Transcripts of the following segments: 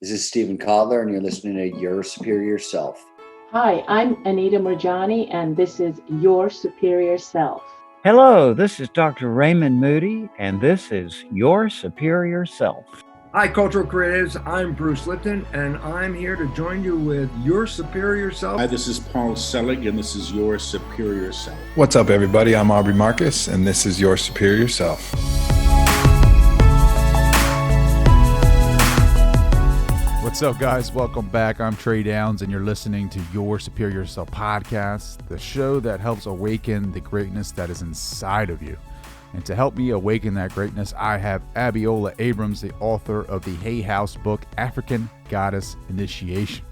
This is Stephen Kotler, and you're listening to Your Superior Self. Hi, I'm Anita Murjani, and this is Your Superior Self. Hello, this is Dr. Raymond Moody, and this is Your Superior Self. Hi, Cultural Creatives. I'm Bruce Lipton, and I'm here to join you with Your Superior Self. Hi, this is Paul Selig, and this is Your Superior Self. What's up, everybody? I'm Aubrey Marcus, and this is Your Superior Self. What's up, guys? Welcome back. I'm Trey Downs, and you're listening to Your Superior Self podcast, the show that helps awaken the greatness that is inside of you. And to help me awaken that greatness, I have Abiola Abrams, the author of the Hay House book, African Goddess Initiation.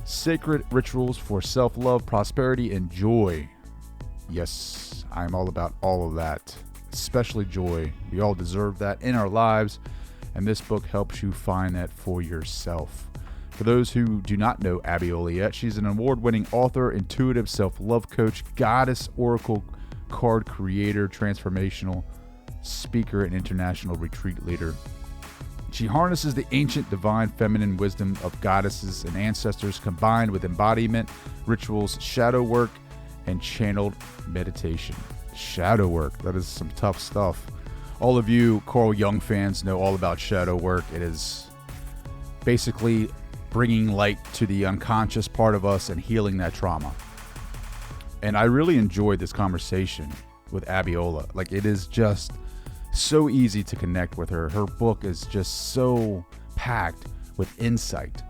Sacred Rituals for Self-Love, Prosperity, and Joy. Yes, I'm all about all of that, especially joy. We all deserve that in our lives, and this book helps you find that for yourself. For those who do not know Abiola yet, she's an award-winning author, intuitive self-love coach, goddess oracle card creator, transformational speaker, and international retreat leader. She harnesses the ancient divine feminine wisdom of goddesses and ancestors combined with embodiment, rituals, shadow work, and channeled meditation. Shadow work, that is some tough stuff. All of you Carl Jung fans know all about shadow work. It is basically bringing light to the unconscious part of us and healing that trauma. And I really enjoyed this conversation with Abiola. Like, it is just so easy to connect with her. Her book is just so packed with insight.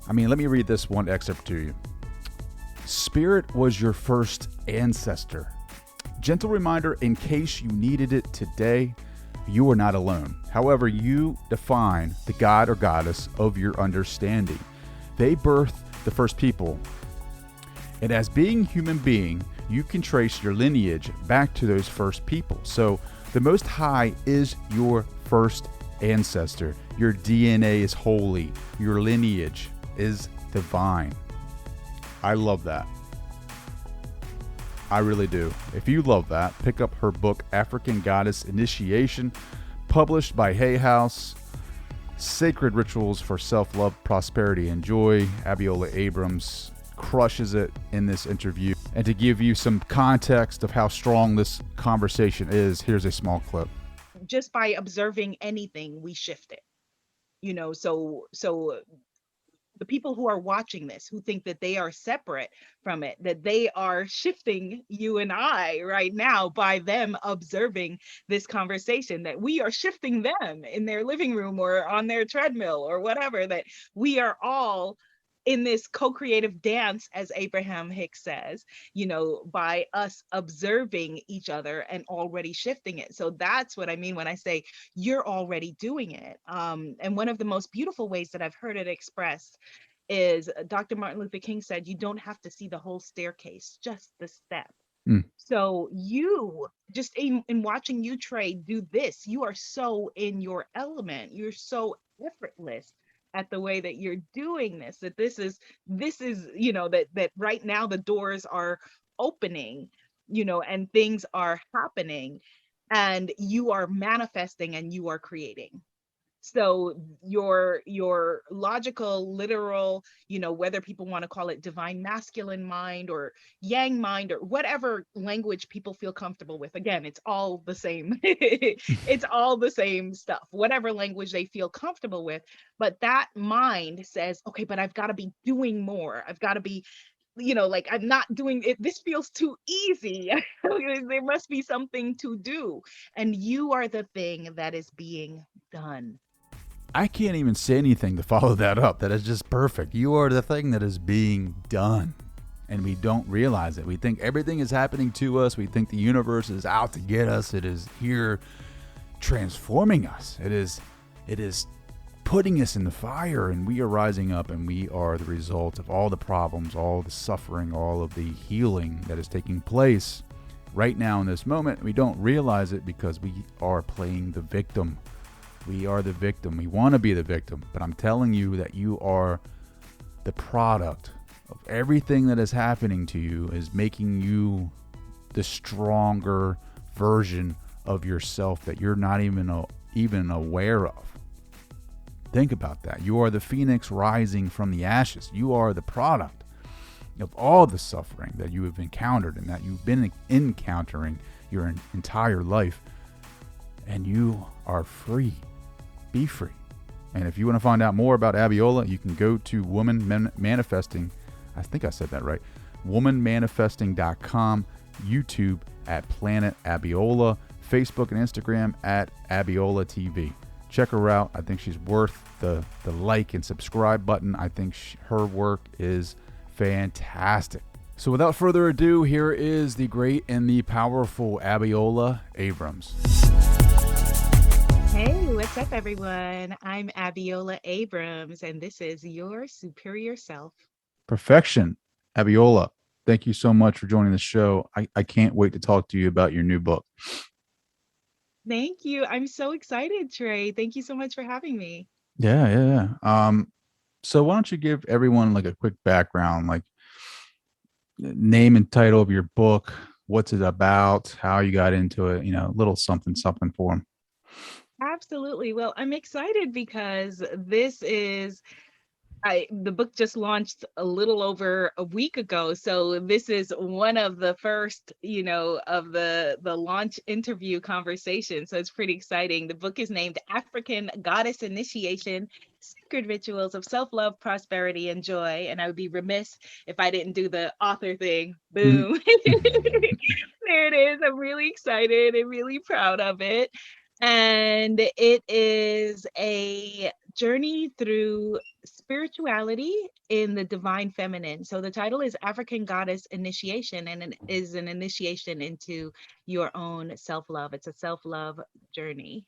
I mean, let me read this one excerpt to you. Spirit was your first ancestor. Gentle reminder in case you needed it today, you are not alone. However, you define the god or goddess of your understanding. They birthed the first people. And as being human being, you can trace your lineage back to those first people. So the Most High is your first ancestor. Your DNA is holy. Your lineage is divine. I love that. I really do. If you love that, pick up her book, African Goddess Initiation, published by Hay House. Sacred Rituals for Self-Love, Prosperity, and Joy. Abiola Abrams crushes it in this interview. And to give you some context of how strong this conversation is, here's a small clip. Just by observing anything, we shift it. So the people who are watching this, who think that they are separate from it, that they are shifting you and I right now by them observing this conversation, that we are shifting them in their living room or on their treadmill or whatever, that we are all in this co-creative dance, as Abraham Hicks says, by us observing each other and already shifting it. So that's what I mean when I say you're already doing it. And one of the most beautiful ways that I've heard it expressed is Dr. Martin Luther King said, you don't have to see the whole staircase, just the step. So you just in watching you, Trey, do this, you are so in your element. You're so effortless at the way that you're doing this, that this is that right now the doors are opening, and things are happening, and you are manifesting and you are creating. So your logical, literal, whether people want to call it divine masculine mind or yang mind or whatever language people feel comfortable with. Again, it's all the same. It's all the same stuff, whatever language they feel comfortable with. But that mind says, okay, but I've got to be doing more. I've got to be, I'm not doing it. This feels too easy. There must be something to do. And you are the thing that is being done. I can't even say anything to follow that up. That is just perfect. You are the thing that is being done. And we don't realize it. We think everything is happening to us. We think the universe is out to get us. It is here transforming us. It is putting us in the fire, and we are rising up, and we are the result of all the problems, all the suffering, all of the healing that is taking place right now in this moment. We don't realize it because we are playing the victim. We are the victim. We want to be the victim, but I'm telling you that you are the product of everything that is happening to you is making you the stronger version of yourself that you're not even aware of. Think about that. You are the phoenix rising from the ashes. You are the product of all the suffering that you have encountered and that you've been encountering your entire life. And you are free. Be free. And if you want to find out more about Abiola, you can go to Woman Manifesting. I think I said that right. womanmanifesting.com, YouTube at Planet Abiola, Facebook and Instagram at Abiola TV. Check her out. I think she's worth the like and subscribe button. I think her work is fantastic. So without further ado, here is the great and the powerful Abiola Abrams. Hey, what's up, everyone? I'm Abiola Abrams, and this is Your Superior Self. Perfection. Abiola, thank you so much for joining the show. I can't wait to talk to you about your new book. Thank you. I'm so excited, Trey. Thank you so much for having me. Yeah. So why don't you give everyone like a quick background, like name and title of your book, what's it about, how you got into it, a little something for them. Absolutely. Well, I'm excited because the book just launched a little over a week ago. So this is one of the first, of the launch interview conversation. So it's pretty exciting. The book is named African Goddess Initiation, Sacred Rituals of Self-Love, Prosperity, and Joy. And I would be remiss if I didn't do the author thing. Boom. There it is. I'm really excited and really proud of it. And it is a journey through spirituality in the divine feminine. So the title is African Goddess Initiation, and it is an initiation into your own self-love. It's a self-love journey.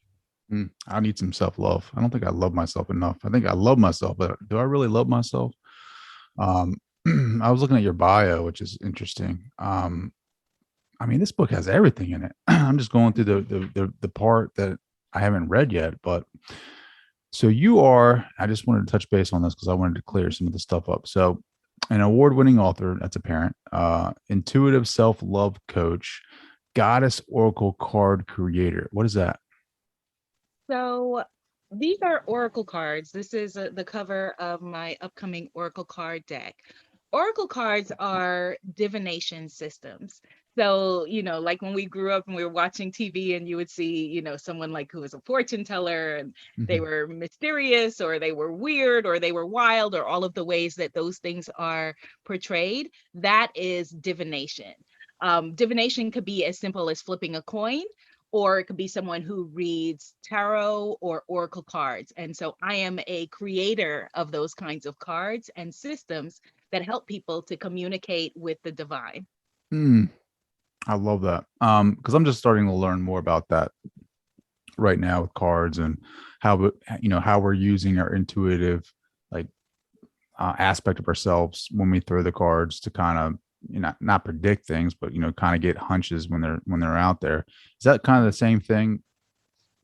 I need some self-love. I don't think I love myself enough. I think I love myself, but do I really love myself? I was looking at your bio, which is interesting. This book has everything in it. I'm just going through the part that I haven't read yet, but so I just wanted to touch base on this because I wanted to clear some of the stuff up. So an award-winning author, that's apparent, intuitive self-love coach, goddess oracle card creator. What is that? So these are oracle cards. This is the cover of my upcoming oracle card deck. Oracle cards are divination systems. So, like when we grew up and we were watching TV and you would see, someone like who was a fortune teller and they were mysterious or they were weird or they were wild or all of the ways that those things are portrayed, that is divination. Divination could be as simple as flipping a coin, or it could be someone who reads tarot or oracle cards. And so I am a creator of those kinds of cards and systems that help people to communicate with the divine. I love that. Because I'm just starting to learn more about that right now with cards and how we're using our intuitive aspect of ourselves when we throw the cards to kind of not predict things, but kind of get hunches when they're out there. Is that kind of the same thing?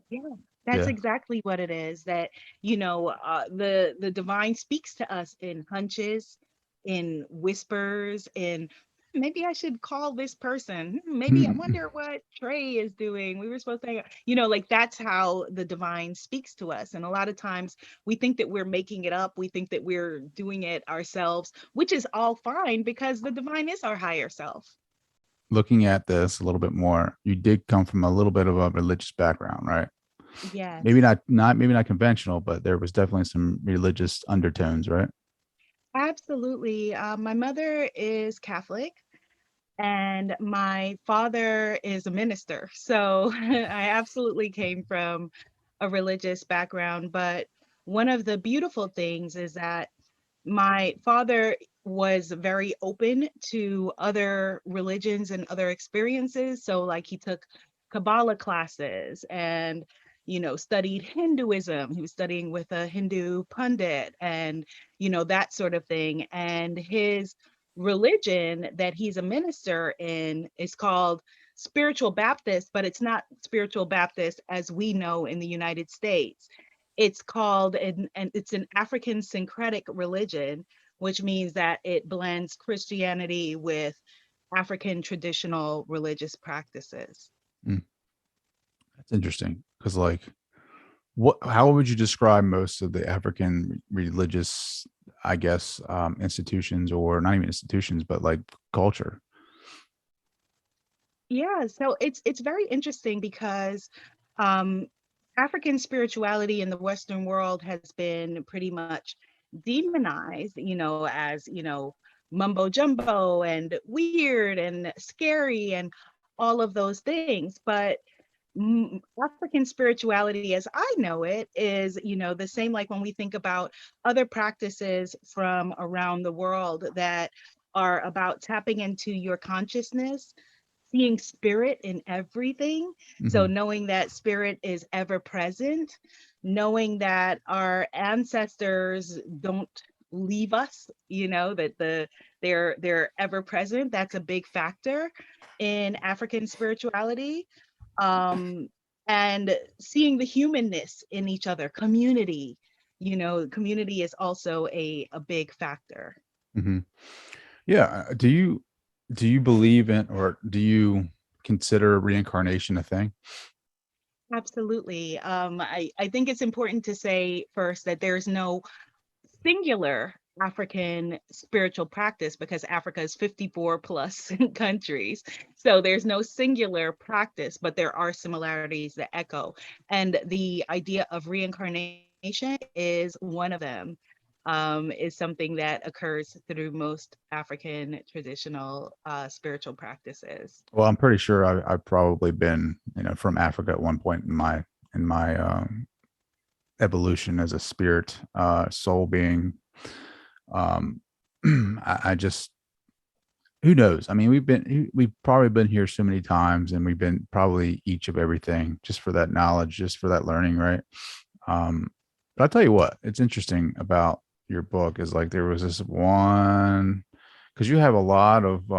Yeah, that's exactly what it is. That the divine speaks to us in hunches, in whispers, in maybe I should call this person. Maybe I wonder what Trey is doing. We were supposed to, that's how the divine speaks to us. And a lot of times we think that we're making it up. We think that we're doing it ourselves, which is all fine because the divine is our higher self. Looking at this a little bit more, you did come from a little bit of a religious background, right? Yeah. Maybe not conventional, but there was definitely some religious undertones, right? Absolutely. My mother is Catholic. And my father is a minister. So I absolutely came from a religious background. But one of the beautiful things is that my father was very open to other religions and other experiences. So like he took Kabbalah classes and, studied Hinduism. He was studying with a Hindu pundit and, that sort of thing. And his religion that he's a minister in is called Spiritual Baptist, but it's not Spiritual Baptist as we know in the United States. It's called, and it's an African syncretic religion, which means that it blends Christianity with African traditional religious practices. That's interesting because How would you describe most of the African religious, I guess, institutions, or not even institutions, but like culture? Yeah, so it's very interesting because um, African spirituality in the Western world has been pretty much demonized, as mumbo jumbo and weird and scary and all of those things. But African spirituality, as I know it, is the same like when we think about other practices from around the world that are about tapping into your consciousness, seeing spirit in everything. So Hmm. knowing that spirit is ever present, knowing that our ancestors don't leave us, that they're ever present. That's a big factor in African spirituality. Um, and seeing the humanness in each other, community, community is also a big factor. Hmm. Yeah. Do you believe in, or do you consider reincarnation a thing? Absolutely. I think it's important to say first that there's no singular African spiritual practice because Africa is 54 plus countries. So there's no singular practice, but there are similarities that echo. And the idea of reincarnation is one of them, is something that occurs through most African traditional spiritual practices. Well, I'm pretty sure I've probably been, from Africa at one point in my evolution as a spirit, soul being. Um, I just, who knows? I mean, we've probably been here so many times, and we've been probably each of everything, just for that knowledge, just for that learning, right? But I'll tell you what, it's interesting about your book is like there was this one, because you have a lot of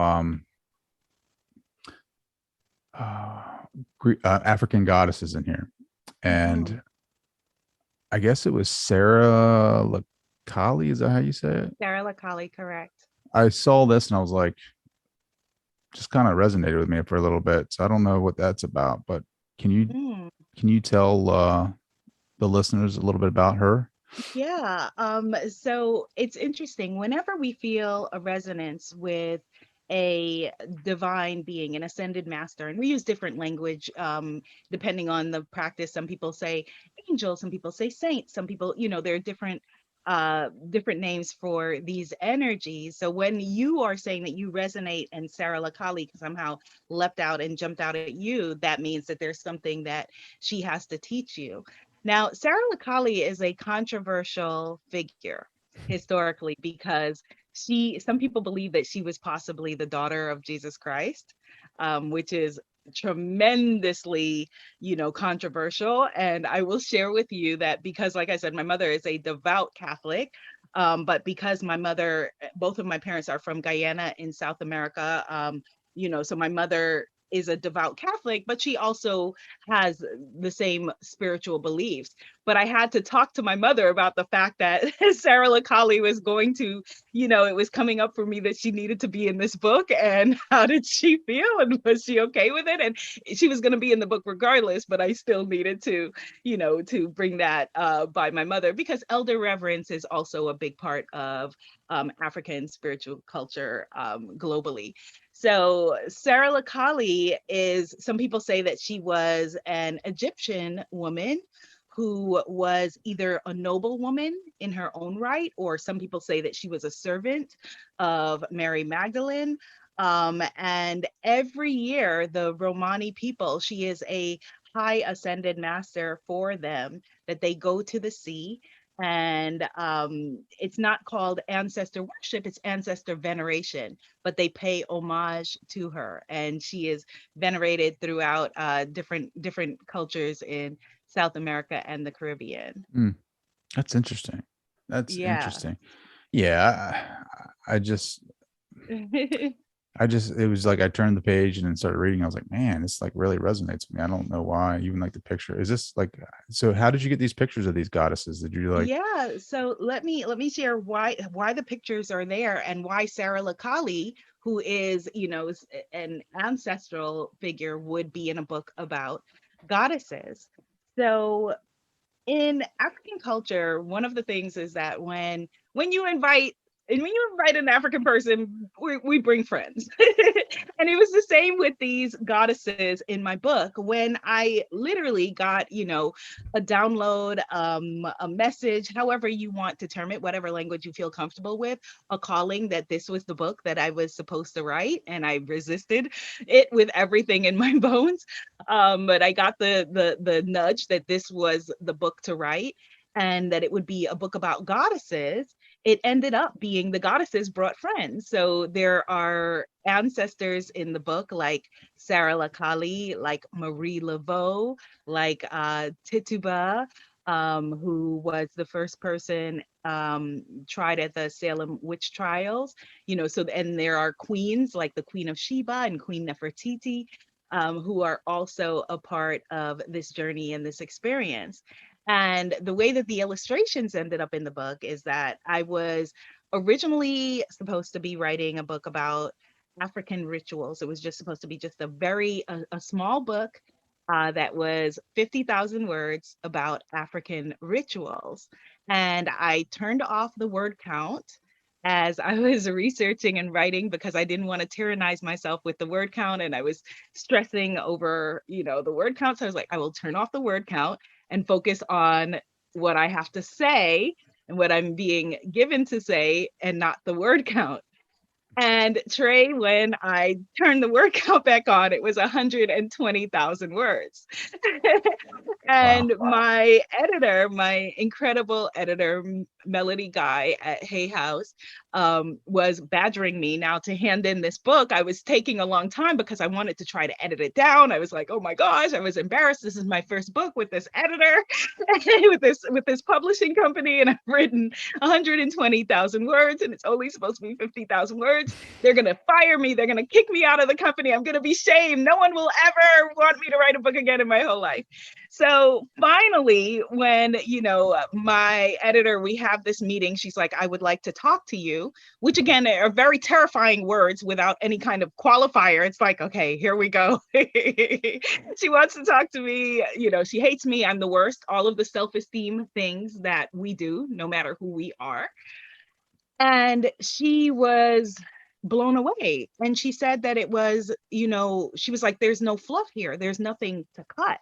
uh, African goddesses in here, Mhm. and I guess it was Sarah Lakali. Is that how you say it? Sarah Lakali, correct. I saw this and I was like, just kind of resonated with me for a little bit. So I don't know what that's about, but can you Mm. can you tell the listeners a little bit about her? Yeah, so it's interesting. Whenever we feel a resonance with a divine being, an ascended master, and we use different language depending on the practice. Some people say angel, some people say saint, some people, there are different names for these energies. So when you are saying that you resonate and Sarah Lakali somehow leapt out and jumped out at you, that means that there's something that she has to teach you. Now, Sarah Lakali is a controversial figure historically because some people believe that she was possibly the daughter of Jesus Christ, which is tremendously, controversial. And I will share with you that because, like I said, my mother is a devout Catholic. But because both of my parents are from Guyana in South America, so my mother is a devout Catholic, but she also has the same spiritual beliefs. But I had to talk to my mother about the fact that Sarah Lakali was going to, it was coming up for me that she needed to be in this book. And how did she feel? And was she okay with it? And she was going to be in the book regardless, but I still needed to, to bring that by my mother because elder reverence is also a big part of African spiritual culture globally. So Sarah Lakali some people say that she was an Egyptian woman who was either a noble woman in her own right, or some people say that she was a servant of Mary Magdalene. And every year, the Romani people, she is a high ascended master for them, that they go to the sea. And it's not called ancestor worship, it's ancestor veneration, but they pay homage to her. And she is venerated throughout different cultures in South America and the Caribbean. Mm, that's interesting. That's Yeah. interesting. Yeah, I just it was like I turned the page and then started reading. I was like, man, this like really resonates with me. I don't know why. Even like the picture. Is this like, so how did you get these pictures of these goddesses? Did you like, Yeah, so let me share why the pictures are there and why Sarah Lakali, who is, an ancestral figure, would be in a book about goddesses. So in African culture, one of the things is that when you invite an African person, we bring friends. And it was the same with these goddesses in my book. When I literally got, a download, a message, however you want to term it, whatever language you feel comfortable with, a calling that this was the book that I was supposed to write, and I resisted it with everything in my bones. But I got the nudge that this was the book to write, and that it would be a book about goddesses. It ended up being the goddesses brought friends. So there are ancestors in the book like Sarah Lakali, like Marie Laveau, like Tituba, who was the first person tried at the Salem witch trials. And there are queens like the Queen of Sheba and Queen Nefertiti, who are also a part of this journey and this experience. And the way that the illustrations ended up in the book is that I was originally supposed to be writing a book about African rituals. It was just supposed to be just a small book that was 50,000 words about African rituals. And I turned off the word count as I was researching and writing, because I didn't want to tyrannize myself with the word count. And I was stressing over, the word count. So I was like, I will turn off the word count and focus on what I have to say and what I'm being given to say, and not the word count. And Trey, when I turned the word count back on, it was 120,000 words. And Wow. my editor, my incredible editor, Melody Guy at Hay House, was badgering me now to hand in this book. I was taking a long time because I wanted to try to edit it down. I was like, oh my gosh, I was embarrassed. This is my first book with this editor, with this publishing company, and I've written 120,000 words, and it's only supposed to be 50,000 words. They're going to fire me. They're going to kick me out of the company. I'm going to be shamed. No one will ever want me to write a book again in my whole life. So finally, when, my editor, we have this meeting, she's like, I would like to talk to you, which again are very terrifying words without any kind of qualifier. It's like, okay, here we go. She wants to talk to me. She hates me. I'm the worst. All of the self-esteem things that we do, no matter who we are. And she was blown away. And she said that it was, she was like, there's no fluff here. There's nothing to cut.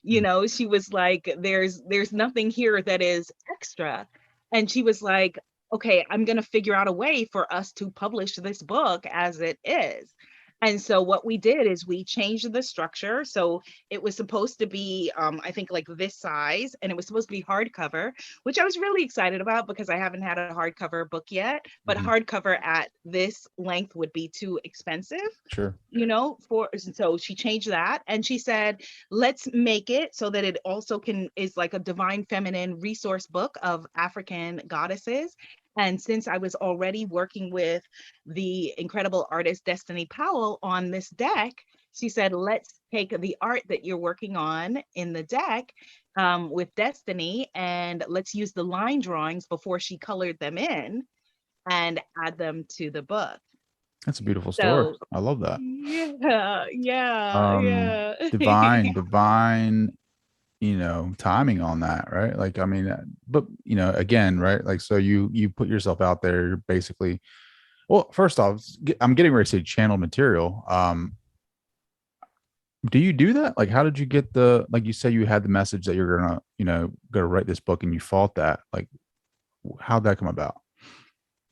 She was like, there's nothing here that is extra. And she was like, okay, I'm going to figure out a way for us to publish this book as it is. And so what we did is we changed the structure. So it was supposed to be, I think, like this size, and it was supposed to be hardcover, which I was really excited about because I haven't had a hardcover book yet. But hardcover at this length would be too expensive. Sure. So she changed that, and she said, let's make it so that it also is like a divine feminine resource book of African goddesses. And since I was already working with the incredible artist Destiny Powell on this deck, she said, let's take the art that you're working on in the deck with Destiny, and let's use the line drawings before she colored them in and add them to the book. That's a beautiful story. I love that. Yeah. Divine, timing on that, right? Like, I mean, but again, right? Like, so you put yourself out there. You're basically, well, first off, I'm getting ready to say channel material. Do you do that? Like, how did you get like you say you had the message that you're gonna write this book, and you fought that? Like, how'd that come about?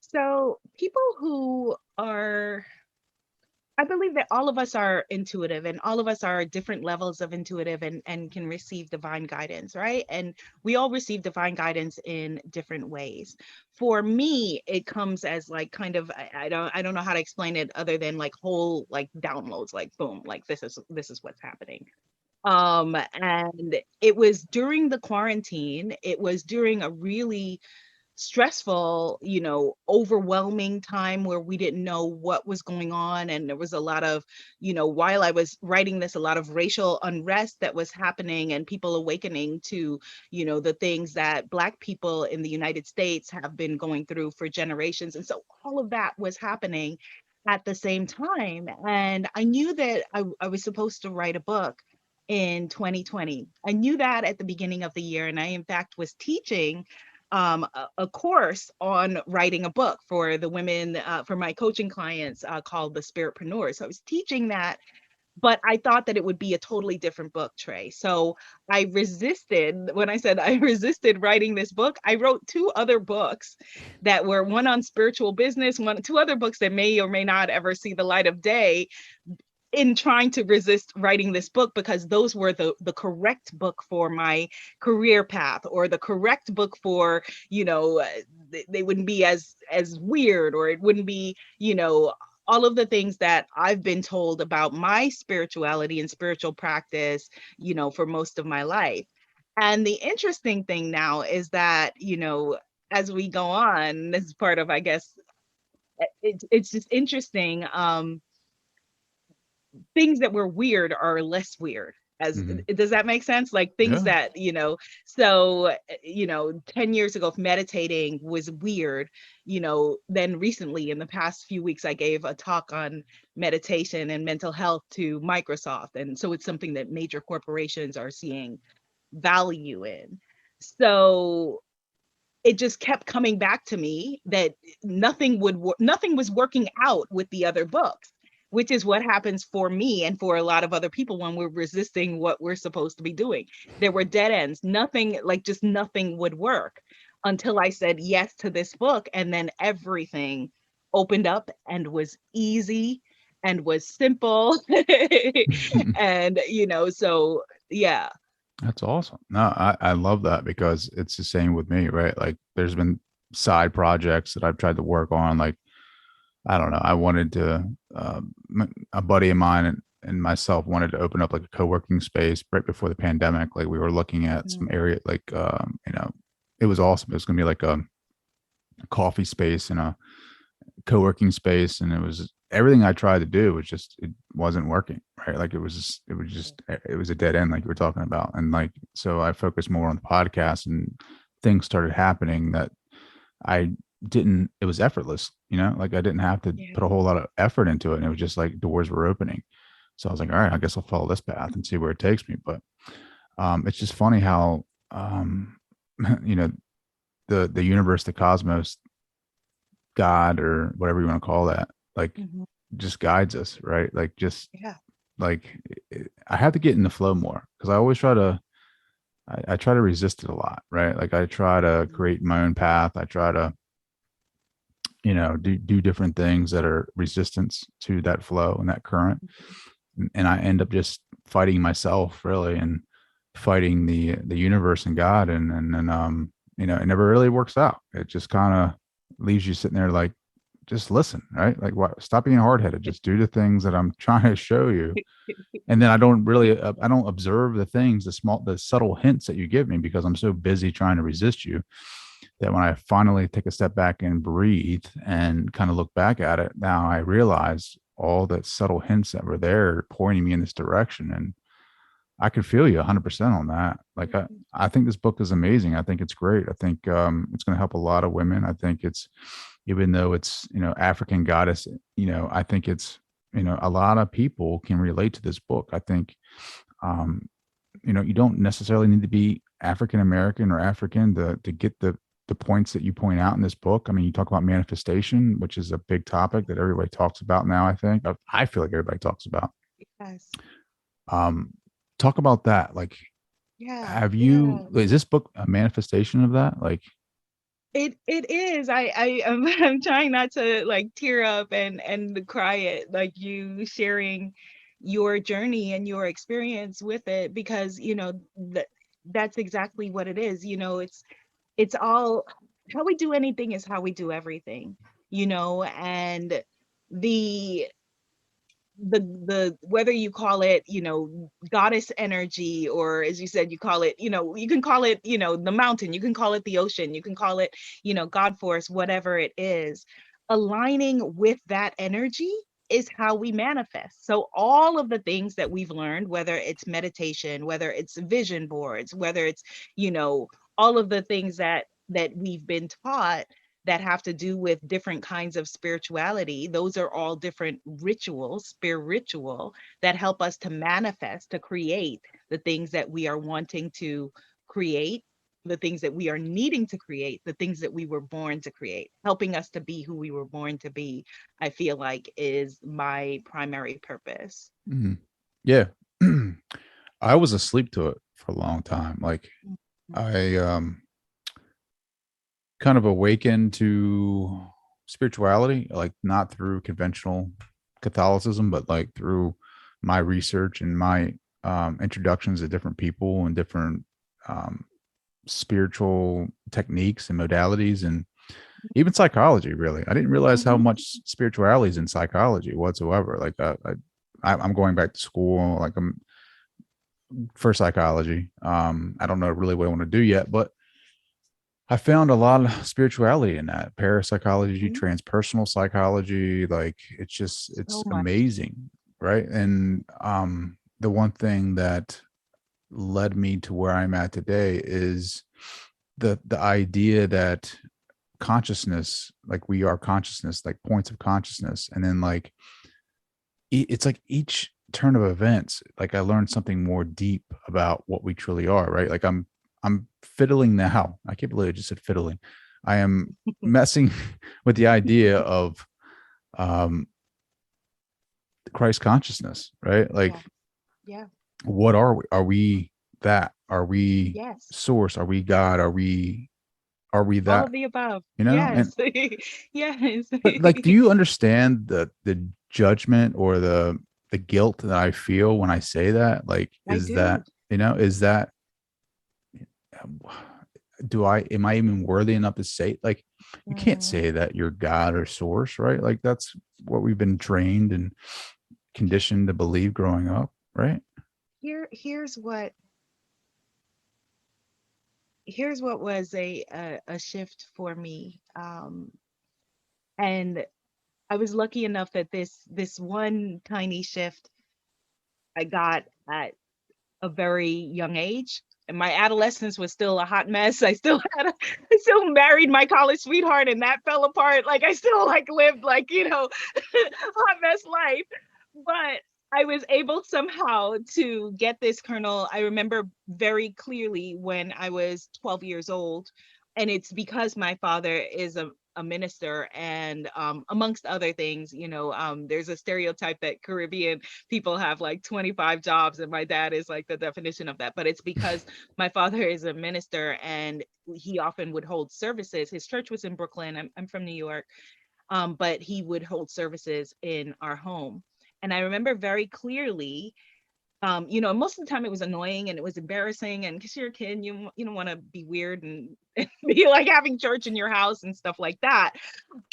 So people who are, I believe that all of us are intuitive, and all of us are different levels of intuitive and can receive divine guidance, right? And we all receive divine guidance in different ways. For me, it comes as like kind of, I don't know how to explain it other than like whole like downloads, like boom, like this is what's happening. And it was during the quarantine. It was during a really stressful, overwhelming time where we didn't know what was going on. And there was a lot of, while I was writing this, a lot of racial unrest that was happening, and people awakening to, the things that Black people in the United States have been going through for generations. And so all of that was happening at the same time. And I knew that I was supposed to write a book in 2020. I knew that at the beginning of the year, and I in fact was teaching a course on writing a book for the women, for my coaching clients, called the Spiritpreneurs. So I was teaching that, but I thought that it would be a totally different book, Trey. So I resisted. When I said I resisted writing this book, I wrote two other books that were, one on spiritual business, two other books that may or may not ever see the light of day, in trying to resist writing this book, because those were the correct book for my career path, or the correct book for, they wouldn't be as weird, or it wouldn't be, all of the things that I've been told about my spirituality and spiritual practice, for most of my life. And the interesting thing now is that, as we go on, this is part of, I guess, it's just interesting. Things that were weird are less weird. Does that make sense? Like things that, so 10 years ago, if meditating was weird, then recently in the past few weeks, I gave a talk on meditation and mental health to Microsoft. And so it's something that major corporations are seeing value in. So it just kept coming back to me that nothing was working out with the other books, which is what happens for me and for a lot of other people when we're resisting what we're supposed to be doing. There were dead ends. Nothing would work until I said yes to this book. And then everything opened up and was easy and was simple. And, so yeah. That's awesome. No, I love that, because it's the same with me, right? Like there's been side projects that I've tried to work on. Like, I don't know, I wanted to, a buddy of mine and myself wanted to open up like a co-working space right before the pandemic. Like we were looking at some area, like, it was awesome. It was going to be like a coffee space and a co-working space. And it was everything I tried to do was just, it wasn't working, right? Like it was a dead end, like you were talking about. And like, so I focused more on the podcast, and things started happening that it was effortless, like I didn't have to put a whole lot of effort into it. And it was just like doors were opening. So I was like, all right, I guess I'll follow this path and see where it takes me. But it's just funny how, the universe, the cosmos, God, or whatever you want to call that, like just guides us, right? Like just like I have to get in the flow more, because I always try to resist it a lot, right? Like I try to create my own path. I try to do different things that are resistance to that flow and that current, and I end up just fighting myself, really, and fighting the universe and God, and then it never really works out. It just kind of leaves you sitting there like, just listen, right? Like, what? Stop being hard-headed. Just do the things that I'm trying to show you. And then I don't observe the things, the subtle hints that you give me, because I'm so busy trying to resist you, that when I finally take a step back and breathe and kind of look back at it, now I realize all the subtle hints that were there pointing me in this direction. And I could feel you 100% on that. Like, I think this book is amazing. I think it's great. I think it's going to help a lot of women. I think it's, even though it's, African goddess, I think it's, a lot of people can relate to this book. I think, you don't necessarily need to be African American or African to get the points that you point out in this book. I mean, you talk about manifestation, which is a big topic that everybody talks about now. I feel like everybody talks about. Yes. Talk about that. Like, is this book a manifestation of that? Like, it is. I'm trying not to like tear up and cry it, like you sharing your journey and your experience with it, because that's exactly what it is. It's all, how we do anything is how we do everything, and the whether you call it goddess energy, or as you said, you call it, you can call it the mountain, you can call it the ocean, you can call it God force, whatever it is, aligning with that energy is how we manifest. So all of the things that we've learned, whether it's meditation, whether it's vision boards, whether it's all of the things that we've been taught that have to do with different kinds of spirituality, those are all different rituals, spiritual, that help us to manifest, to create the things that we are wanting to create, the things that we are needing to create, the things that we were born to create, helping us to be who we were born to be, I feel like is my primary purpose. Mhm. Yeah. I was asleep to it for a long time. Like I kind of awakened to spirituality, like not through conventional Catholicism, but like through my research and my introductions to different people and different spiritual techniques and modalities, and even psychology. Really, I didn't realize how much spirituality is in psychology whatsoever. Like I'm going back to school, like I'm for psychology. I don't know really what I want to do yet, but I found a lot of spirituality in that parapsychology, transpersonal psychology. Like it's So much. amazing. Right. And the one thing that led me to where I'm at today is the idea that consciousness, like we are consciousness, like points of consciousness. And then like, it's like each turn of events, like I learned something more deep about what we truly are. Right. Like I'm fiddling now. I can't believe I just said fiddling. I am messing with the idea of Christ consciousness, right? Like, Yeah. what are we? Are we that? Are we Yes. source? Are we God? Are we All that? of the above. You know? Yes. And Yes. but like, do you understand the judgment or the guilt that I feel when I say that? Like, I is do. that, is that, am I even worthy enough to say, like, you can't say that you're God or source, right? Like that's what we've been trained and conditioned to believe growing up, right? Here's what was a shift for me. And I was lucky enough that this one tiny shift I got at a very young age. And my adolescence was still a hot mess. I still married my college sweetheart and that fell apart. Like I still like lived like, hot mess life. But I was able somehow to get this kernel. I remember very clearly when I was 12 years old. And it's because my father is a minister, and amongst other things, there's a stereotype that Caribbean people have like 25 jobs, and my dad is like the definition of that. But it's because my father is a minister, and he often would hold services. His church was in Brooklyn. I'm from New York, but he would hold services in our home. And I remember very clearly, most of the time it was annoying and it was embarrassing, and because you're a kid, you don't want to be weird and be like having church in your house and stuff like that.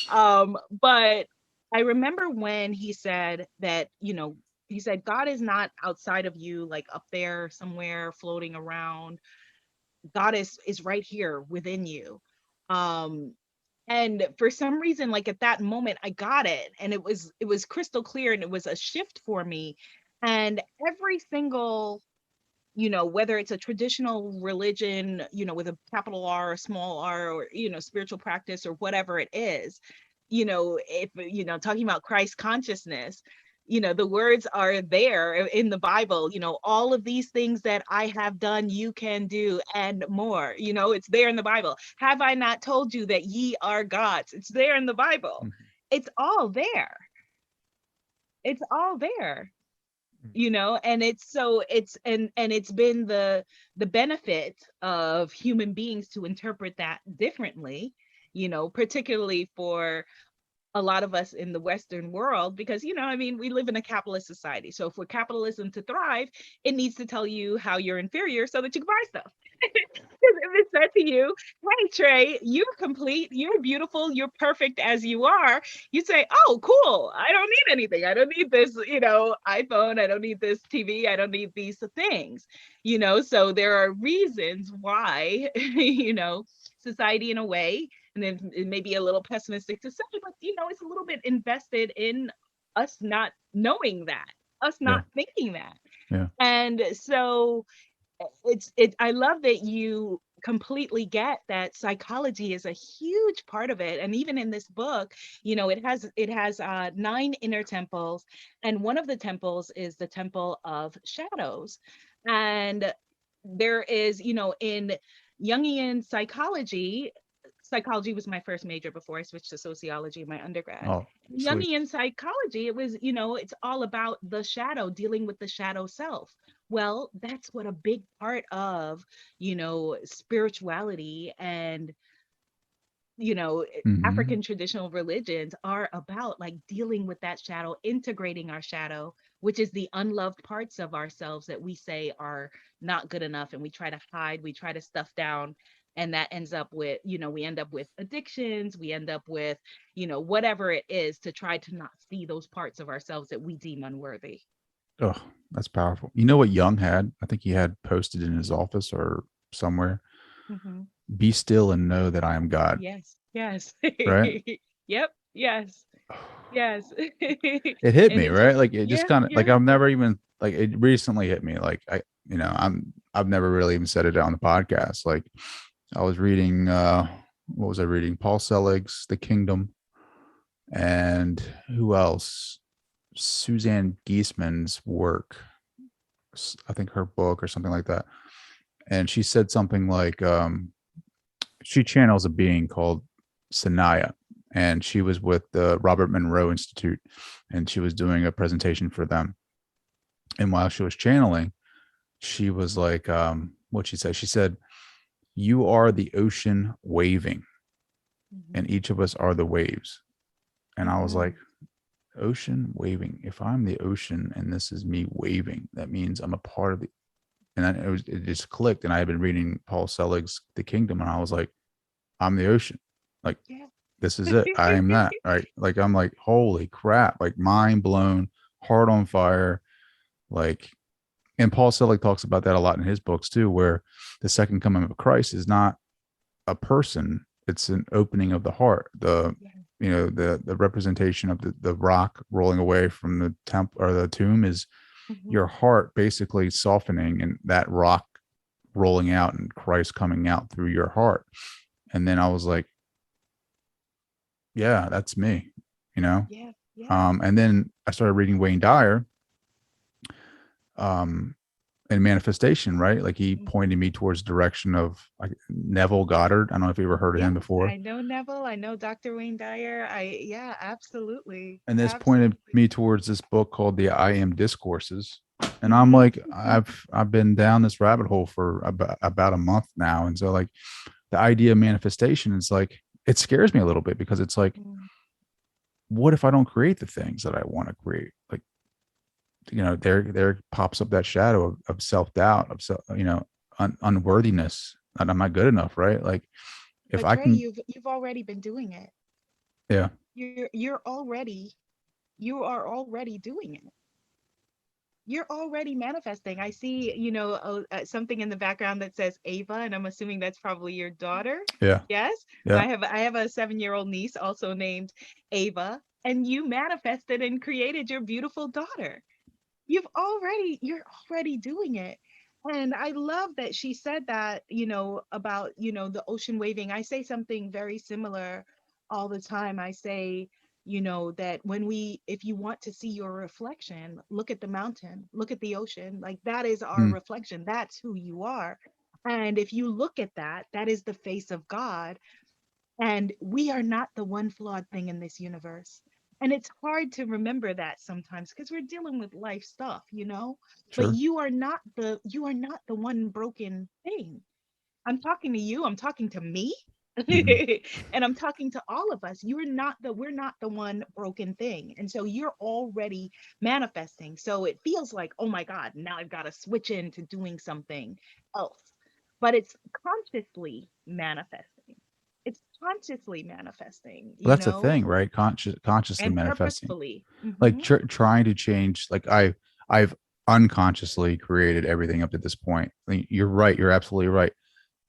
But I remember when he said that, he said, God is not outside of you, like up there somewhere floating around. God is right here within you. And for some reason, like at that moment, I got it, and it was crystal clear, and it was a shift for me. And every single, whether it's a traditional religion, with a capital R or small r, or, spiritual practice or whatever it is, if, talking about Christ consciousness, the words are there in the Bible, all of these things that I have done, you can do, and more, it's there in the Bible. Have I not told you that ye are gods? It's there in the Bible. It's all there. It's all there. And it's been the benefit of human beings to interpret that differently, particularly for a lot of us in the Western world, because, we live in a capitalist society. So for capitalism to thrive, it needs to tell you how you're inferior so that you can buy stuff. Because if it said to you, hey, Trey, you're complete, you're beautiful, you're perfect as you are, you'd say, oh, cool. I don't need anything. I don't need this, iPhone. I don't need this TV. I don't need these things, so there are reasons why, society in a way, and then it may be a little pessimistic to say, but it's a little bit invested in us not knowing that, us not thinking that. Yeah. And so I love that you completely get that psychology is a huge part of it. And even in this book, it has 9 inner temples, and one of the temples is the temple of shadows. And there is, in Jungian psychology was my first major before I switched to sociology in my undergrad. Oh, sweet. Jungian psychology, it was, it's all about the shadow, dealing with the shadow self. Well, that's what a big part of, spirituality and, Mhm. African traditional religions are about, like dealing with that shadow, integrating our shadow, which is the unloved parts of ourselves that we say are not good enough and we try to hide, we try to stuff down. And that ends up with, we end up with addictions, we end up with, whatever it is to try to not see those parts of ourselves that we deem unworthy. Oh, that's powerful. You know what Jung had? I think he had posted in his office or somewhere. Mhm. Be still and know that I am God. Yes. Yes. Right? Yep. Yes. Yes. It hit And me, it's right? Like it just yeah, kind of like yeah. I've never even like it recently hit me. Like I've never really even said it on the podcast. Like I was reading what was I reading? Paul Selig's The Kingdom, and who else? Suzanne Gieseman's work. I think her book or something like that. And she said something like she channels a being called Sanaya, and she was with the Robert Monroe Institute, and she was doing a presentation for them. And while she was channeling, she was like, what she said? She said, "You are the ocean waving, and each of us are the waves." And I was like, ocean waving. If I'm the ocean and this is me waving, that means I'm a part of the. And then it just clicked. And I had been reading Paul Selig's The Kingdom, and I was like, I'm the ocean. Like, Yeah. this is it. I am that. Right. Like, I'm like, holy crap, like mind blown, heart on fire. Like, and Paul Selig talks about that a lot in his books too, where the second coming of Christ is not a person, it's an opening of the heart. The representation of the rock rolling away from the temple or the tomb is your heart basically softening, and that rock rolling out and Christ coming out through your heart. And then I was like, yeah, that's me, Yeah. Yeah. And then I started reading Wayne Dyer, and manifestation, right? Like he pointed me towards the direction of like Neville Goddard. I don't know if you ever heard of him before. I know Neville. I know Dr. Wayne Dyer. Yeah, absolutely. And this pointed me towards this book called The I Am Discourses. And I'm like, I've been down this rabbit hole for about a month now. And so like the idea of manifestation is like, it scares me a little bit because it's like, what if I don't create the things that I want to create? Like, there pops up that shadow of self-doubt, of unworthiness, that I'm not good enough, right? Like if but I Trey, can, you've already been doing it. yeah, You are already doing it. You're already manifesting. I see, something in the background that says Ava, and I'm assuming that's probably your daughter. yeah, Yes. yeah. I have a 7-year-old niece also named Ava, and you manifested and created your beautiful daughter. You're already doing it. And I love that she said that, about, the ocean waving. I say something very similar all the time. I say, that if you want to see your reflection, look at the mountain, look at the ocean. Like that is our reflection. That's who you are. And if you look at that, that is the face of God. And we are not the one flawed thing in this universe. And it's hard to remember that sometimes because we're dealing with life stuff, Sure. But you are not the one broken thing. I'm talking to you, I'm talking to me. And I'm talking to all of us. We're not the one broken thing. And so you're already manifesting. So it feels like, oh my God, now I've got to switch into doing something else. But it's consciously manifesting. It's consciously manifesting, Well, that's the thing, right? Consciously and manifesting, purposefully. like trying to change. Like I've unconsciously created everything up to this point. I mean, you're right. You're absolutely right.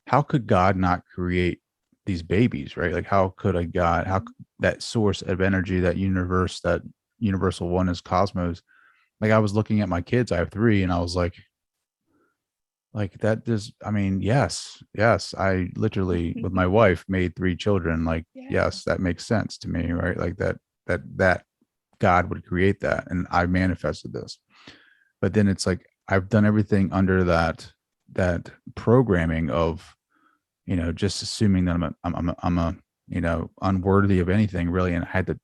How could God not create these babies, right? Like how could a God, how that source of energy, that universe, that universal oneness, cosmos? Like I was looking at my kids. I have 3, and I was like that does, I mean, yes, I literally with my wife made 3 children. Like, yes, that makes sense to me, right? Like that God would create that, and I manifested this. But then it's like I've done everything under that programming of, just assuming that I'm a unworthy of anything really, and I had to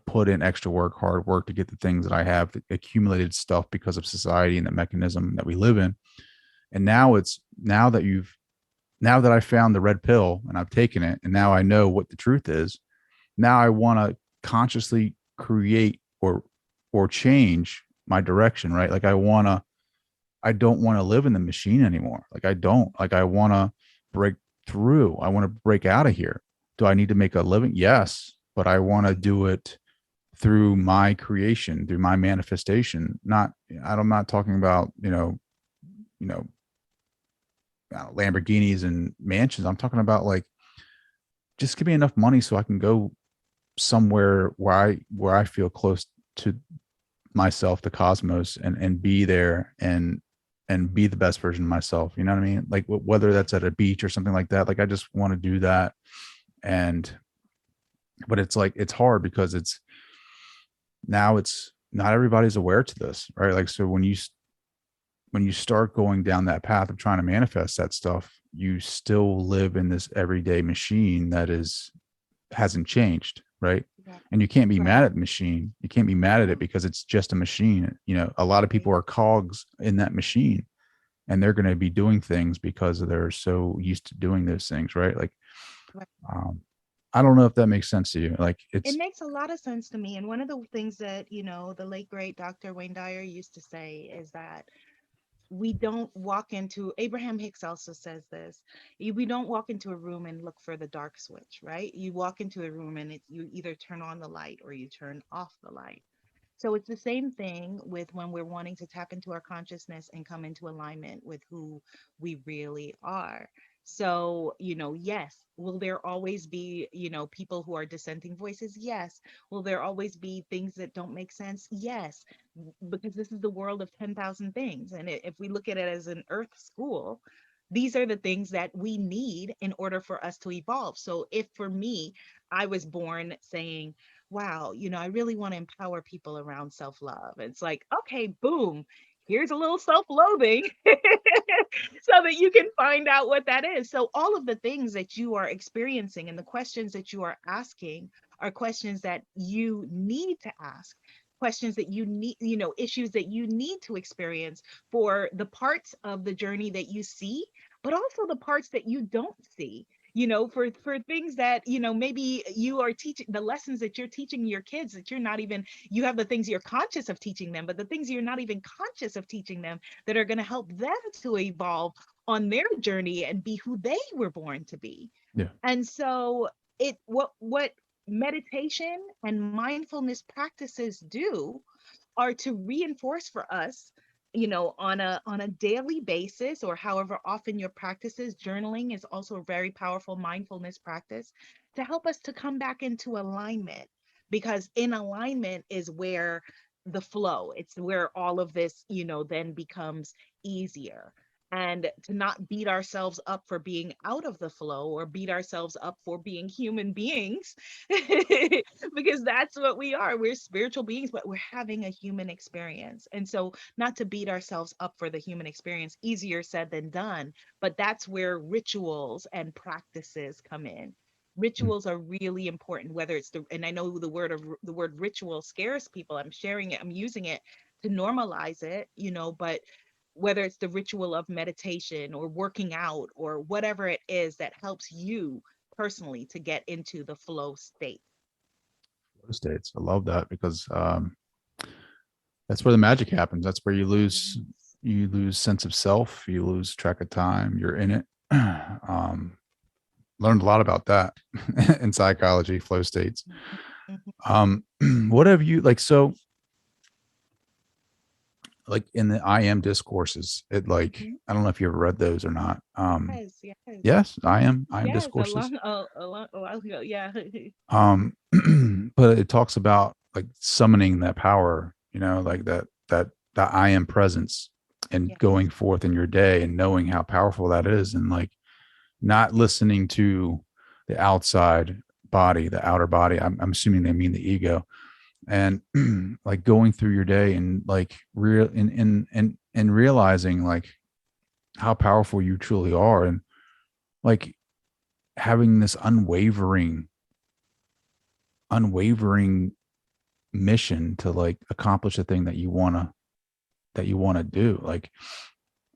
put in extra work, hard work to get the things that I have, the accumulated stuff because of society and the mechanism that we live in. And now that I found the red pill and I've taken it, and now I know what the truth is. Now I want to consciously create or change my direction, right? Like I don't want to live in the machine anymore. I want to break through. I want to break out of here. Do I need to make a living? Yes, but I want to do it through my creation, through my manifestation. I'm not talking about, Lamborghinis and mansions. I'm talking about like, just give me enough money so I can go somewhere where I feel close to myself, the cosmos, and be there and be the best version of myself. You know what I mean? Like whether that's at a beach or something like that. Like I just want to do that. But it's like, it's hard because it's not everybody's aware to this, right? Like, so when you start going down that path of trying to manifest that stuff, you still live in this everyday machine that hasn't changed, right? Yeah. And you can't be mad at the machine. You can't be mad at it because it's just a machine. A lot of people are cogs in that machine, and they're going to be doing things because they're so used to doing those things, right? Like, I don't know if that makes sense to you. Like it makes a lot of sense to me. And one of the things that, the late great Dr. Wayne Dyer used to say is that we don't walk into, Abraham Hicks also says this, we don't walk into a room and look for the dark switch, right? You walk into a room and you either turn on the light or you turn off the light. So it's the same thing with when we're wanting to tap into our consciousness and come into alignment with who we really are. So, yes, will there always be, people who are dissenting voices? Yes. Will there always be things that don't make sense? Yes, because this is the world of 10,000 things. And if we look at it as an earth school, these are the things that we need in order for us to evolve. So if for me, I was born saying, wow, I really want to empower people around self-love. It's like, okay, boom, here's a little self-loathing so that you can find out what that is. So all of the things that you are experiencing and the questions that you are asking are questions that you need to ask, questions that you need, issues that you need to experience for the parts of the journey that you see, but also the parts that you don't see. For things that, maybe you are teaching, the lessons that you're teaching your kids that you're not even, you have the things you're conscious of teaching them, but the things you're not even conscious of teaching them that are going to help them to evolve on their journey and be who they were born to be. Yeah. And so what meditation and mindfulness practices do are to reinforce for us, on a daily basis, or however often your practices. Journaling is also a very powerful mindfulness practice to help us to come back into alignment, because in alignment is where the flow, it's where all of this, then becomes easier. And to not beat ourselves up for being out of the flow or beat ourselves up for being human beings, because that's what we are. We're spiritual beings, but we're having a human experience. And so not to beat ourselves up for the human experience, easier said than done, but that's where rituals and practices come in. Rituals are really important, whether it's and I know the word ritual scares people. I'm sharing it, I'm using it to normalize it, but whether it's the ritual of meditation or working out or whatever it is that helps you personally to get into the flow state. Flow states. I love that because that's where the magic happens. That's where you lose sense of self. You lose track of time. You're in it. Learned a lot about that in psychology, flow states. What have you like in the I am discourses, it I don't know if you ever read those or not. Yes, I am discourses. A while ago, yeah. But it talks about like summoning that power, like that I am presence, and going forth in your day and knowing how powerful that is, and like not listening to the outside body, the outer body. I'm assuming they mean the ego. And like going through your day and like real and and realizing like how powerful you truly are, and like having this unwavering mission to like accomplish the thing that you want to do. Like,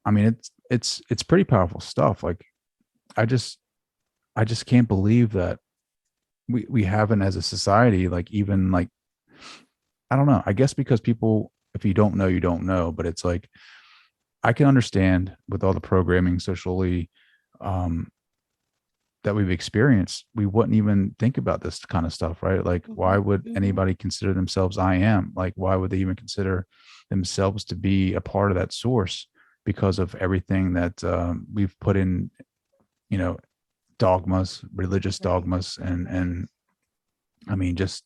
I mean, it's pretty powerful stuff. Like, I just can't believe that we haven't, as a society, like, even like, I don't know, I guess because people, if you don't know, you don't know. But it's like, I can understand with all the programming socially that we've experienced, we wouldn't even think about this kind of stuff, right? Like, why would anybody consider themselves I am? Like, why would they even consider themselves to be a part of that source? Because of everything that we've put in, you know, dogmas, religious dogmas, and I mean, just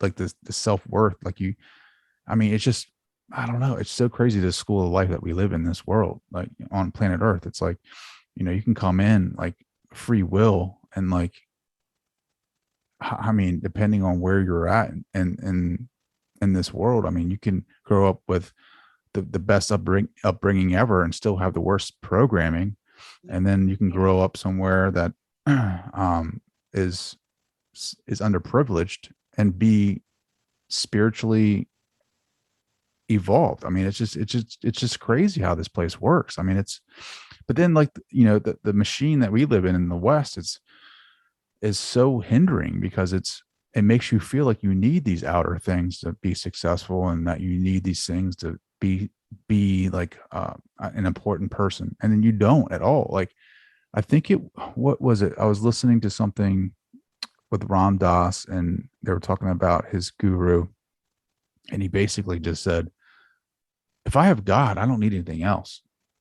like the self-worth, like I mean, it's just, I don't know. It's so crazy, the school of life that we live in this world, like on planet Earth. It's like, you know, you can come in like free will, and like, I mean, depending on where you're at in this world, I mean, you can grow up with the best upbringing ever and still have the worst programming. And then you can grow up somewhere that is underprivileged and be spiritually evolved. I mean, it's just crazy how this place works. I mean, but then, like, you know, the machine that we live in the West is so hindering, because it makes you feel like you need these outer things to be successful, and that you need these things to be like an important person, and then you don't at all. Like, I think what was it? I was listening to something with Ram Dass, and they were talking about his guru, and he basically just said, if I have God, I don't need anything else.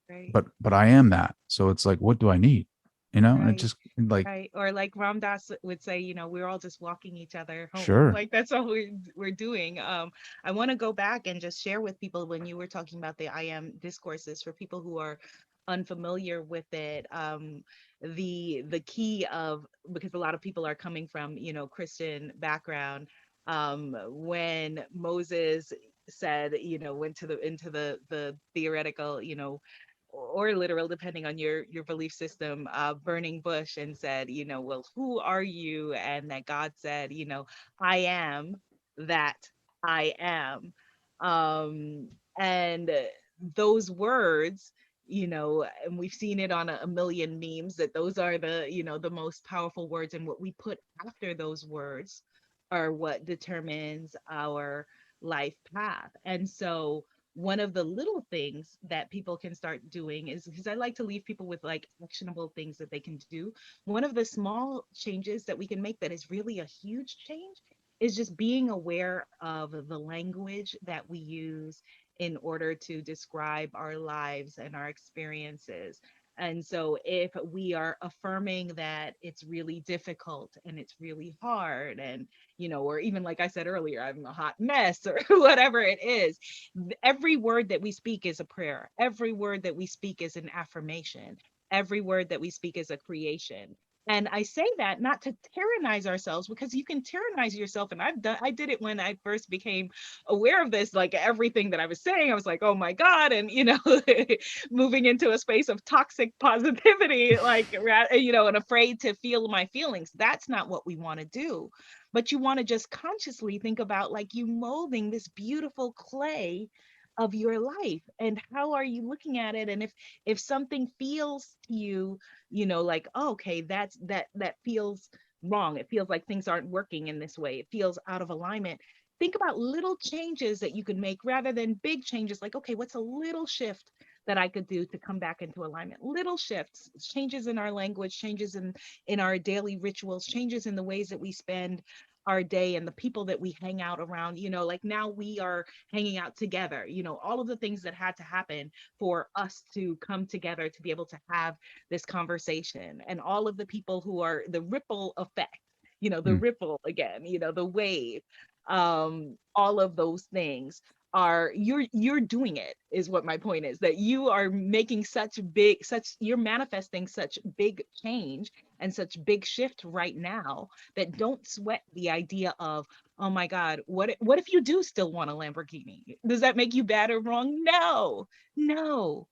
Right. But I am that. So it's like, what do I need? You know, and it Right. just like, Right. Or like Ram Dass would say, you know, we're all just walking each other home. sure. Like that's all we're doing. I want to go back and just share with people, when you were talking about the I am discourses, for people who are unfamiliar with it, the key of, because a lot of people are coming from, you know, Christian background, when Moses said, you know, went to into the theoretical, you know, or literal, depending on your belief system, burning bush, and said, you know, well, who are you? And that God said, you know, I am that I am. And those words, you know, and we've seen it on a million memes, that those are the, you know, the most powerful words, and what we put after those words are what determines our life path. And so one of the little things that people can start doing is, because I like to leave people with like actionable things that they can do. One of the small changes that we can make that is really a huge change is just being aware of the language that we use in order to describe our lives and our experiences. And so if we are affirming that it's really difficult and it's really hard, and, you know, or even like I said earlier, I'm a hot mess, or whatever it is, every word that we speak is a prayer. Every word that we speak is an affirmation. Every word that we speak is a creation. And I say that not to tyrannize ourselves, because you can tyrannize yourself. And I did it when I first became aware of this. Like, everything that I was saying, I was like, oh my God. And, you know, moving into a space of toxic positivity, like, you know, and afraid to feel my feelings. That's not what we want to do. But you want to just consciously think about, like, you molding this beautiful clay of your life, and how are you looking at it? And if something feels to you, you know, like, oh, okay, that feels wrong, it feels like things aren't working in this way, it feels out of alignment, think about little changes that you can make, rather than big changes. Like, okay, what's a little shift that I could do to come back into alignment? Little shifts, changes in our language, changes in our daily rituals, changes in the ways that we spend our day, and the people that we hang out around. You know, like, now we are hanging out together, you know, all of the things that had to happen for us to come together to be able to have this conversation, and all of the people who are the ripple effect, you know, the ripple again, you know, the wave, all of those things you're doing it, is what my point is, that you are making you're manifesting such big change and such big shift right now, that don't sweat the idea of, oh my God, what if you do still want a Lamborghini? Does that make you bad or wrong? No,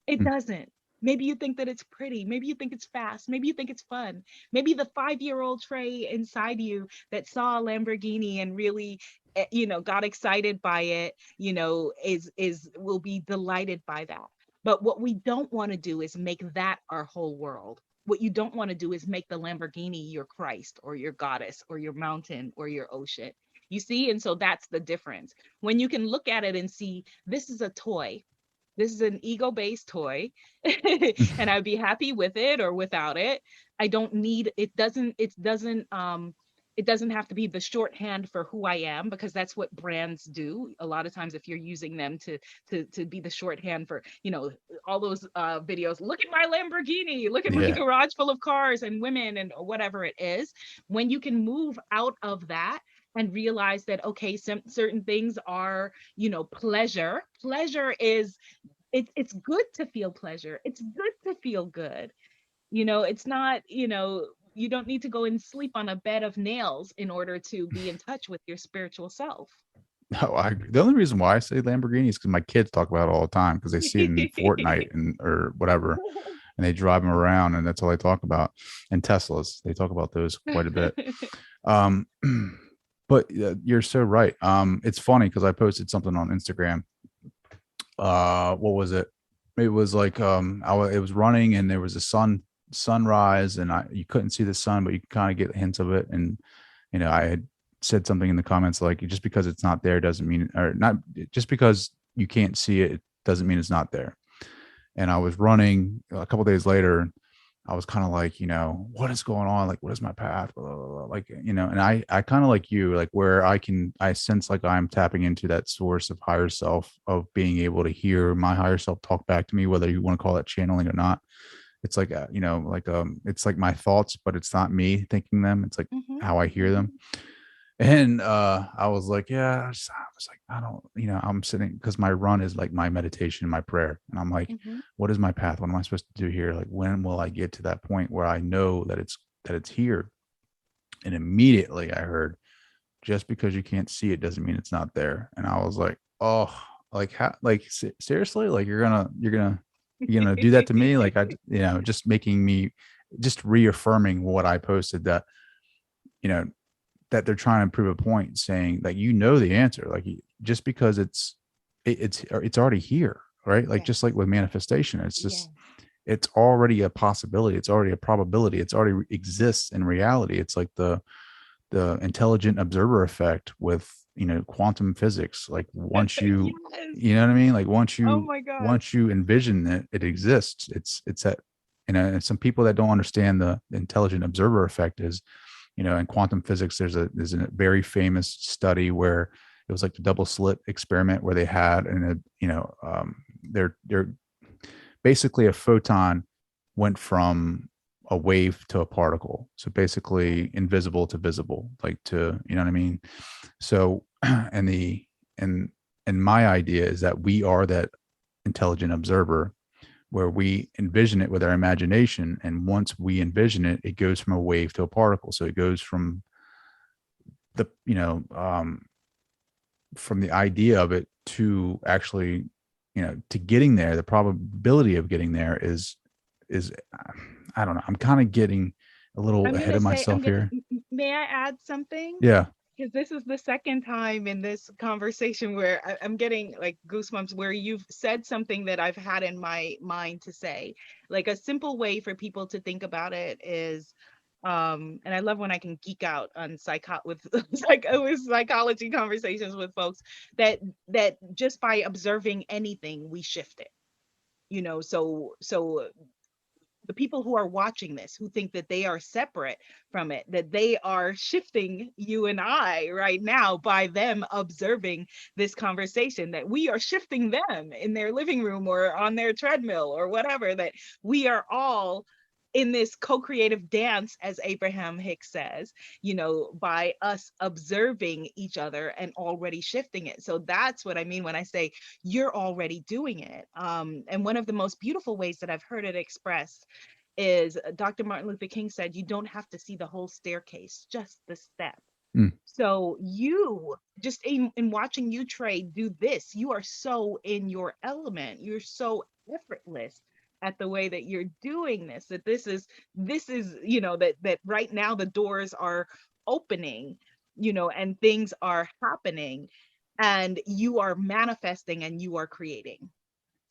it doesn't. Maybe you think that it's pretty. Maybe you think it's fast. Maybe you think it's fun. Maybe the 5-year-old Trey inside you that saw a Lamborghini and really, got excited by it, will be delighted by that. But what we don't want to do is make that our whole world. What you don't want to do is make the Lamborghini your Christ or your goddess or your mountain or your ocean. You see? And so that's the difference. When you can look at it and see, this is a toy. This is an ego-based toy, and I'd be happy with it or without it. I don't need it. It doesn't have to be the shorthand for who I am, because that's what brands do a lot of times. If you're using them to be the shorthand for, all those videos, look at my Lamborghini, look at my garage full of cars and women and whatever it is. When you can move out of that and realize that, okay, certain things are, pleasure is, it's good to feel pleasure. It's good to feel good. It's not, you don't need to go and sleep on a bed of nails in order to be in touch with your spiritual self. No, I agree. The only reason why I say Lamborghini is because my kids talk about it all the time, because they see it in Fortnite or whatever, and they drive them around, and that's all they talk about. And Teslas, they talk about those quite a bit. But you're so right. It's funny because I posted something on Instagram. What was it? It was like it was running, and there was a sunrise, and you couldn't see the sun, but you could kind of get hints of it. And I had said something in the comments like, just because it's not there doesn't mean, or not, just because you can't see it doesn't mean it's not there. And I was running a couple of days later. I was kind of like, what is going on? Like, what is my path? Blah, blah, blah. Like, and I kind of like you, like where I sense like I'm tapping into that source of higher self, of being able to hear my higher self talk back to me, whether you want to call that channeling or not. It's like, it's like my thoughts, but it's not me thinking them. It's like how I hear them. And I was like, I was like, I don't, I'm sitting, because my run is like my meditation, my prayer. And I'm like, what is my path? What am I supposed to do here? Like, when will I get to that point where I know that it's here? And immediately I heard, just because you can't see it doesn't mean it's not there. And I was like, oh, like, how, like, seriously, like you're gonna do that to me? Like, just making me, just reaffirming what I posted, that, that they're trying to prove a point, saying that, the answer, like, just because it's already here, right? Like, just like with manifestation, it's just, it's already a possibility. It's already a probability. It's already exists in reality. It's like the intelligent observer effect with, quantum physics. Like, once you, you know what I mean? Like, once you envision it, it exists. It's that, and some people that don't understand the intelligent observer effect is, in quantum physics, there's a very famous study where it was like the double slit experiment, where they had, they're basically, a photon went from a wave to a particle. So basically invisible to visible, like to, you know what I mean? So, and my idea is that we are that intelligent observer, where we envision it with our imagination. And once we envision it, it goes from a wave to a particle. So it goes from the, from the idea of it to actually, to getting there. The probability of getting there is, I don't know. I'm kind of getting a little ahead of myself here. May I add something? Yeah. Because this is the second time in this conversation where I'm getting like goosebumps, where you've said something that I've had in my mind to say. Like, a simple way for people to think about it is, and I love when I can geek out on with psychology conversations with folks, that just by observing anything, we shift it. So the people who are watching this, who think that they are separate from it, that they are shifting you and I right now by them observing this conversation, that we are shifting them in their living room or on their treadmill or whatever, that we are all in this co-creative dance, as Abraham Hicks says, by us observing each other and already shifting it. So that's what I mean when I say you're already doing it. And one of the most beautiful ways that I've heard it expressed is Dr. Martin Luther King said, you don't have to see the whole staircase, just the step. So you just in watching you, Trey, do this, you are so in your element. You're so effortless at the way that you're doing this, that this is, that right now the doors are opening, and things are happening, and you are manifesting and you are creating.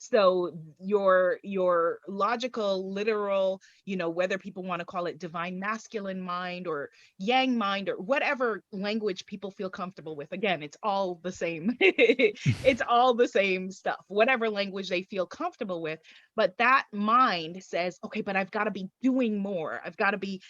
So your logical, literal, whether people want to call it divine masculine mind or yang mind or whatever language people feel comfortable with. Again, it's all the same. It's all the same stuff, whatever language they feel comfortable with. But that mind says, okay, but I've got to be doing more. I've got to be,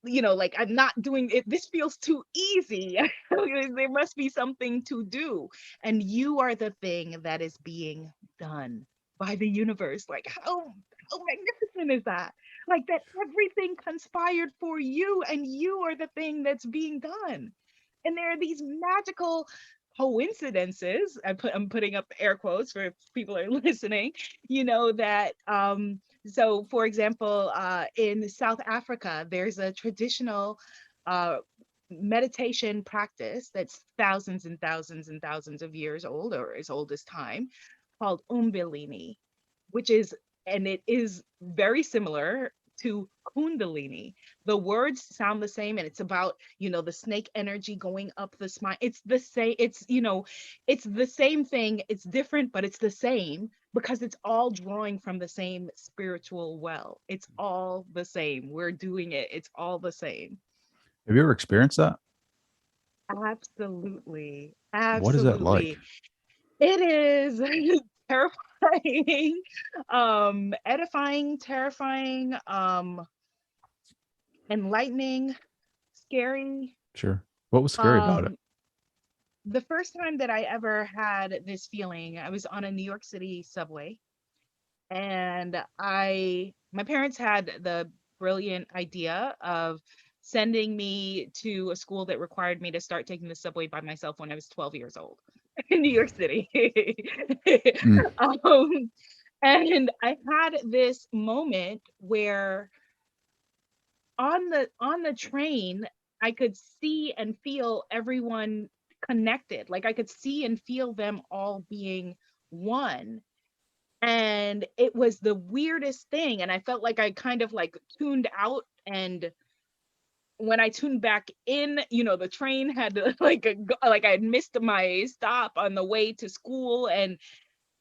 like, I'm not doing it. This feels too easy. There must be something to do. And you are the thing that is being done by the universe. Like, how magnificent is that? Like, that everything conspired for you and you are the thing that's being done. And there are these magical coincidences. I'm putting up air quotes for if people are listening, that so for example, in South Africa, there's a traditional meditation practice that's thousands and thousands and thousands of years old, or as old as time, called Umbilini, and it is very similar to Kundalini. The words sound the same, and it's about, the snake energy going up the spine. It's the same, it's the same thing. It's different, but it's the same because it's all drawing from the same spiritual well. It's all the same. We're doing it. It's all the same. Have you ever experienced that? Absolutely. What is that like? It is terrifying, edifying, terrifying, enlightening, scary. Sure. What was scary about it? The first time that I ever had this feeling, I was on a New York City subway, and my parents had the brilliant idea of sending me to a school that required me to start taking the subway by myself when I was 12 years old in New York City. And I had this moment where on the train, I could see and feel everyone connected. Like, I could see and feel them all being one. And it was the weirdest thing. And I felt like I kind of like tuned out, and when I tuned back in, the train had like I had missed my stop on the way to school, and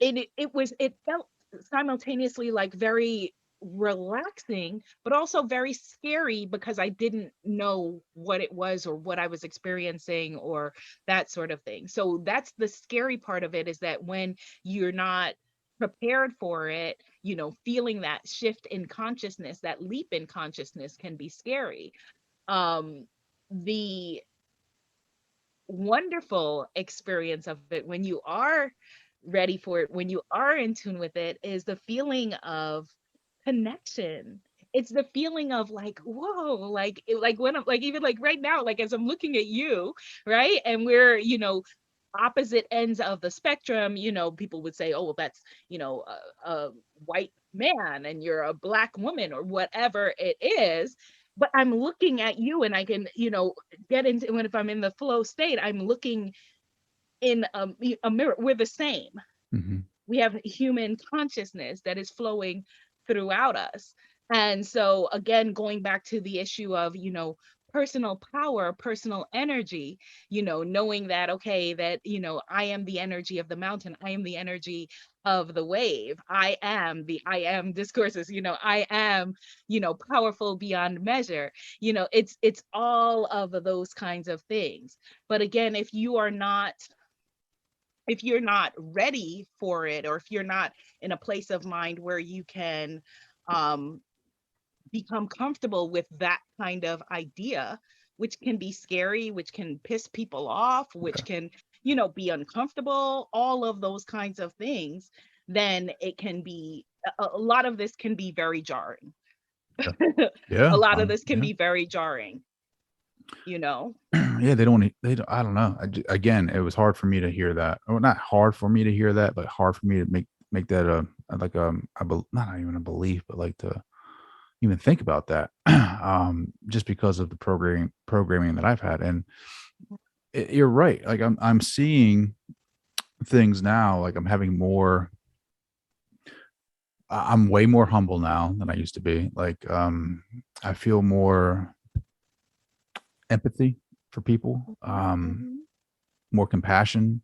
it felt simultaneously like very relaxing, but also very scary because I didn't know what it was or what I was experiencing or that sort of thing. So that's the scary part of it, is that when you're not prepared for it, feeling that shift in consciousness, that leap in consciousness can be scary. The wonderful experience of it, when you are ready for it, when you are in tune with it, is the feeling of connection. It's the feeling of like, whoa, like when I'm like, even like right now, like as I'm looking at you, right, and we're opposite ends of the spectrum. People would say, oh, well, that's a white man and you're a Black woman or whatever it is. But I'm looking at you, and I can, get into, when if I'm in the flow state, I'm looking in a mirror. We're the same. Mm-hmm. We have human consciousness that is flowing throughout us. And so again, going back to the issue of, personal power, personal energy, knowing that, okay, that, I am the energy of the mountain. I am the energy of the wave. I am discourses, I am, powerful beyond measure. It's all of those kinds of things. But again, if you're not ready for it, or if you're not in a place of mind where you can become comfortable with that kind of idea, which can be scary, which can piss people off, which can, be uncomfortable, all of those kinds of things, then it can be, a lot of this can be very jarring. Yeah. A lot of this can be very jarring, you know. Yeah, they don't, I don't know. Again, it was hard for me to hear that. Or not hard for me to hear that, but hard for me to make that like not even a belief, but like to even think about that. Just because of the programming that I've had. And you're right. Like I'm seeing things now, like I'm way more humble now than I used to be. Like I feel more empathy for people, more compassion.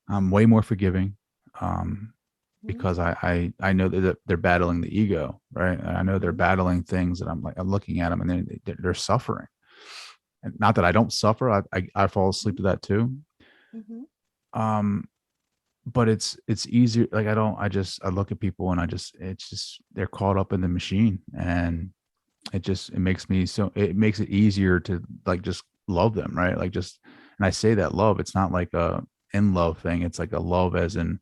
I'm way more forgiving, because I know that they're battling the ego, right? I know they're battling things that I'm looking at them and they're suffering. And not that I don't suffer. I fall asleep to that too. But it's easier. Like I look at people and it's just, they're caught up in the machine, and it makes it easier to like just love them, right? Like just, and I say that love, it's not like a in love thing. It's like a love as in,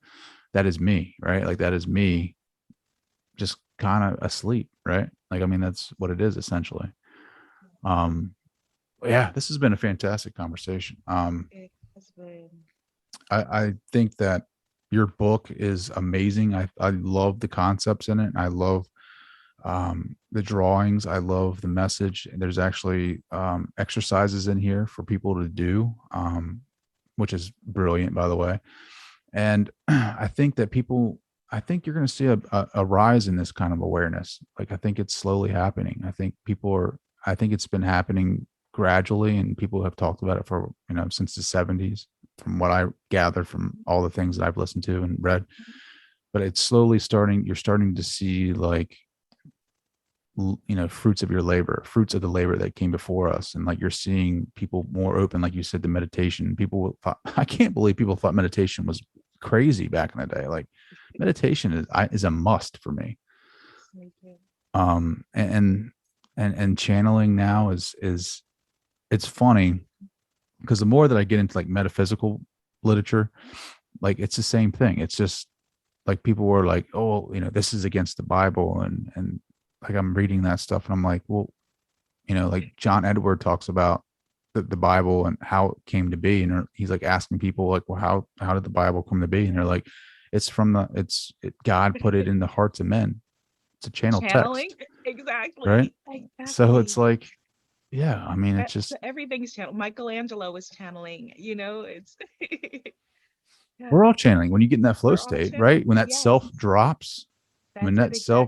that is me, right? Like that is me just kind of asleep, right? Like, I mean, that's what it is essentially. Yeah, this has been a fantastic conversation. It has been. I think that your book is amazing. I love the concepts in it. I love the drawings. I love the message. And there's actually exercises in here for people to do, which is brilliant, by the way. And I think that I think you're going to see a rise in this kind of awareness. Like, I think it's slowly happening. I think it's been happening gradually, and people have talked about it for, since the 70s, from what I gathered from all the things that I've listened to and read. But it's slowly you're starting to see, like, fruits of the labor that came before us. And like, you're seeing people more open, like you said, the meditation. I can't believe people thought meditation was crazy back in the day. Like, meditation is a must for me. And channeling now is it's funny, because the more that I get into like metaphysical literature, like it's the same thing. It's just like, people were like, oh, this is against the Bible. And like, I'm reading that stuff and I'm like, well, like John Edward talks about the Bible and how it came to be. And he's like asking people like, well, how did the Bible come to be? And they're like, God put it in the hearts of men. It's a channeling text. Exactly. Right. Exactly. So it's like, yeah, I mean, it's just, everything's channel. Michelangelo was channeling, it's we're all channeling when you get in that flow state, right? When that self drops,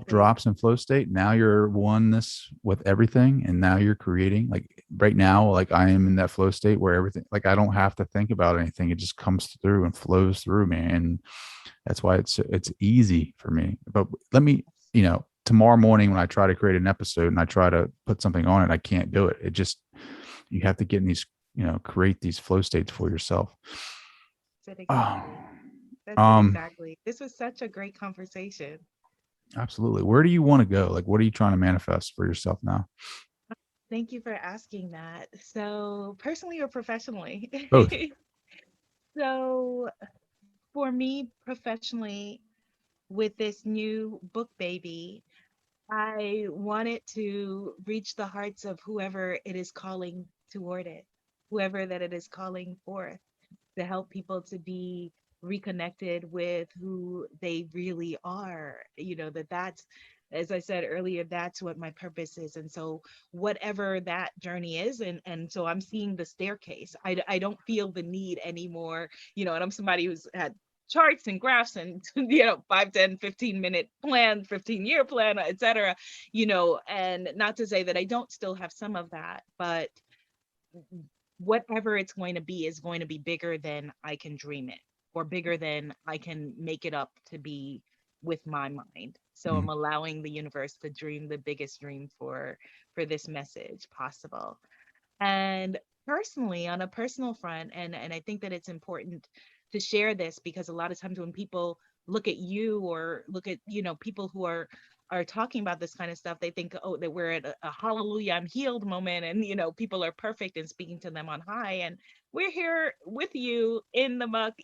drops in flow state, now you're oneness with everything. And now you're creating, like right now, like I am in that flow state where everything, like I don't have to think about anything. It just comes through and flows through me. And that's why it's easy for me. But let me, tomorrow morning when I try to create an episode and I try to put something on it, I can't do it. It just, you have to get in these, create these flow states for yourself. Exactly. This was such a great conversation. Absolutely. Where do you want to go? Like, what are you trying to manifest for yourself now? Thank you for asking that. So, personally or professionally? Both. So, for me, professionally, with this new book baby, I wanted to reach the hearts of whoever it is calling toward it, whoever that it is calling forth, to help people to be reconnected with who they really are. That's, as I said earlier, that's what my purpose is. And so whatever that journey is, and so I'm seeing the staircase. I don't feel the need anymore, and I'm somebody who's had charts and graphs and 5, 10, 15-minute plan, 15-year plan, etc. And not to say that I don't still have some of that, but whatever it's going to be is going to be bigger than I can dream it, or bigger than I can make it up to be with my mind. So I'm allowing the universe to dream the biggest dream for this message possible. And personally, on a personal front, and I think that it's important to share this, because a lot of times when people look at you or look at, people who are talking about this kind of stuff, they think, oh, that we're at a hallelujah, I'm healed moment, and people are perfect and speaking to them on high, and we're here with you in the muck,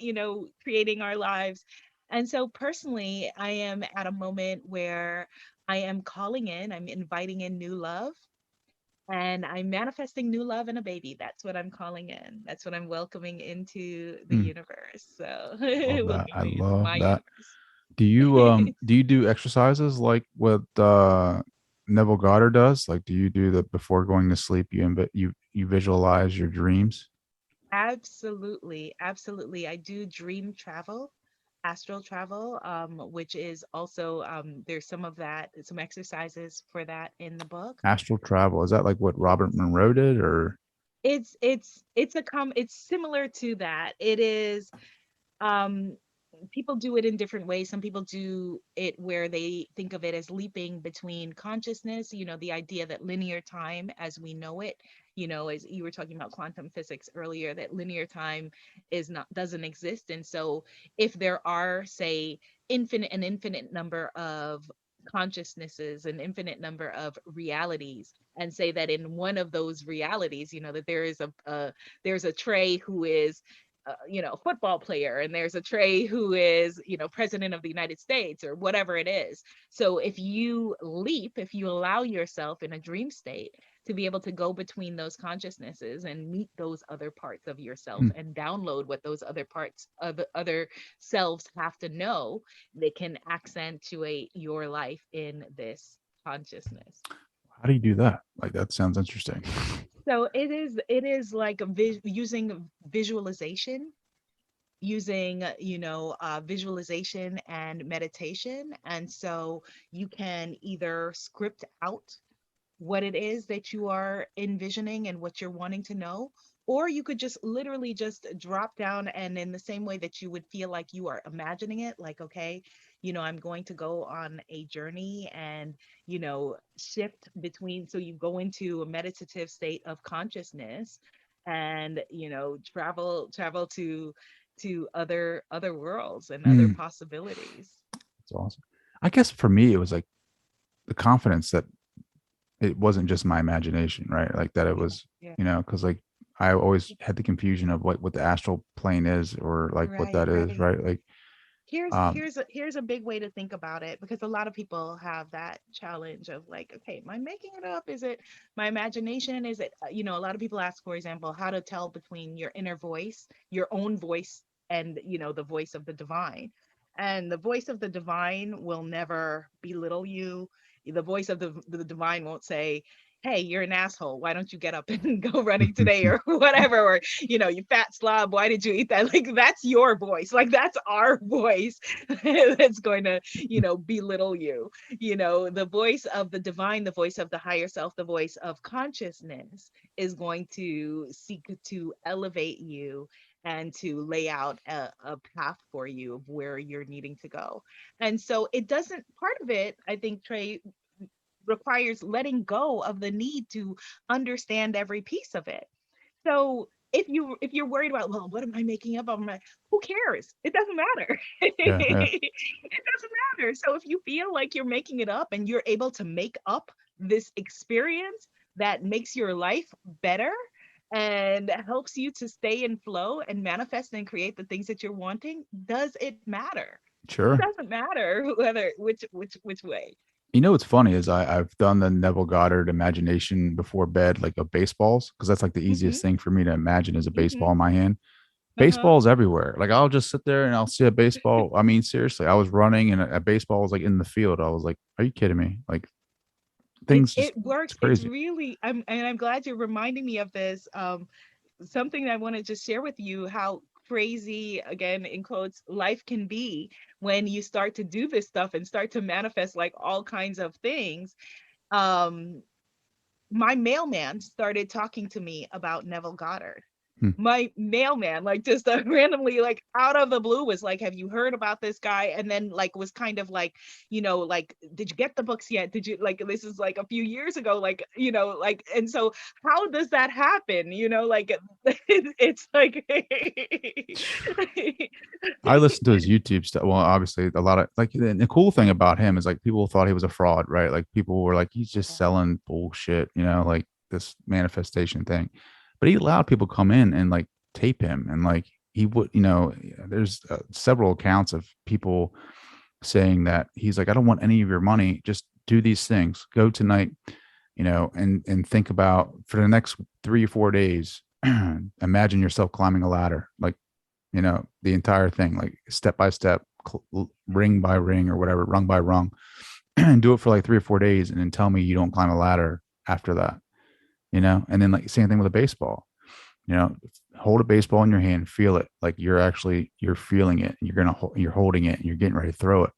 creating our lives. And so personally, I am at a moment where I am calling in, I'm inviting in new love, and I'm manifesting new love and a baby. That's what I'm calling in. That's what I'm welcoming into the Hmm. universe. So Love that. I welcoming into love my that. universe. Do you do exercises like what Neville Goddard does? Like, do you do that before going to sleep? You visualize your dreams. Absolutely, absolutely. I do dream travel, astral travel, which is also there's some of that, some exercises for that in the book. Astral travel, is that like what Robert Monroe did, or? It's similar to that. It is um people do it in different ways. Some people do it where they think of it as leaping between consciousness, the idea that linear time as we know it, as you were talking about quantum physics earlier, that linear time doesn't exist. And so if there are, say, an infinite number of consciousnesses, an infinite number of realities, and say that in one of those realities, that there's a Trey who is football player, and there's a Trey who is, president of the United States, or whatever it is. So if you allow yourself in a dream state to be able to go between those consciousnesses and meet those other parts of yourself Hmm. and download what those other parts of the other selves have to know, they can accentuate your life in this consciousness. How do you do that? Like, that sounds interesting. So it is like using visualization, using visualization and meditation. And so you can either script out what it is that you are envisioning and what you're wanting to know, or you could just literally just drop down, and in the same way that you would feel like you are imagining it, like, okay, I'm going to go on a journey, and shift between, so you go into a meditative state of consciousness, and travel to other worlds and other Hmm. possibilities. That's awesome. I guess for me, it was like the confidence that it wasn't just my imagination, right? Like that it Yeah, was, yeah. because like I always had the confusion of what the astral plane is, or like what Right, that is, right. right? Like, Here's um, here's a here's a big way to think about it, because a lot of people have that challenge of like, okay, am I making it up? Is it my imagination? Is it, a lot of people ask, for example, how to tell between your inner voice, your own voice, and the voice of the divine. And the voice of the divine will never belittle you. The voice of the divine won't say, hey, you're an asshole, why don't you get up and go running today, or whatever, or you fat slob, why did you eat that? Like, that's your voice, like that's our voice that's going to belittle you. The voice of the divine, the voice of the higher self, the voice of consciousness is going to seek to elevate you and to lay out a path for you of where you're needing to go. And so it doesn't, part of it, I think, Trey, requires letting go of the need to understand every piece of it. So if you're worried about, well, what am I making up? I'm like, who cares? It doesn't matter. yeah, yeah, It doesn't matter. So if you feel like you're making it up and you're able to make up this experience that makes your life better and helps you to stay in flow and manifest and create the things that you're wanting, does it matter? It sure. doesn't matter whether which way. What's funny is I've done the Neville Goddard imagination before bed, like of baseballs, because that's like the easiest Hmm. thing for me to imagine is a baseball Hmm. in my hand. Uh-huh. Baseball's everywhere. Like I'll just sit there and I'll see a baseball. I mean, seriously, I was running and a baseball was like in the field. I was like, are you kidding me? Like It things just, it it's works. It's crazy. really, I'm glad you're reminding me of this. Something that I want to just share with you, how crazy, again, in quotes, life can be when you start to do this stuff and start to manifest like all kinds of things. Um, my mailman started talking to me about Neville Goddard. Hmm. My mailman, like, just randomly, like, out of the blue, was like, have you heard about this guy? And then, like, was kind of like, like, did you get the books yet? Did you, like, this is like a few years ago, like, like, and so how does that happen? Like, it's like I listened to his YouTube stuff. Well, obviously, a lot of like the cool thing about him is like people thought he was a fraud, right? Like people were like, he's just selling bullshit, like this manifestation thing. But he allowed people come in and like tape him, and like he would, there's several accounts of people saying that he's like, I don't want any of your money. Just do these things. Go tonight, and think about for the next 3 or 4 days, imagine yourself climbing a ladder, like, the entire thing, like step by step, ring by ring or whatever, rung by rung, and do it for like 3 or 4 days. And then tell me you don't climb a ladder after that, and then like same thing with a baseball, hold a baseball in your hand, feel it. Like you're feeling it, and you're holding it and you're getting ready to throw it.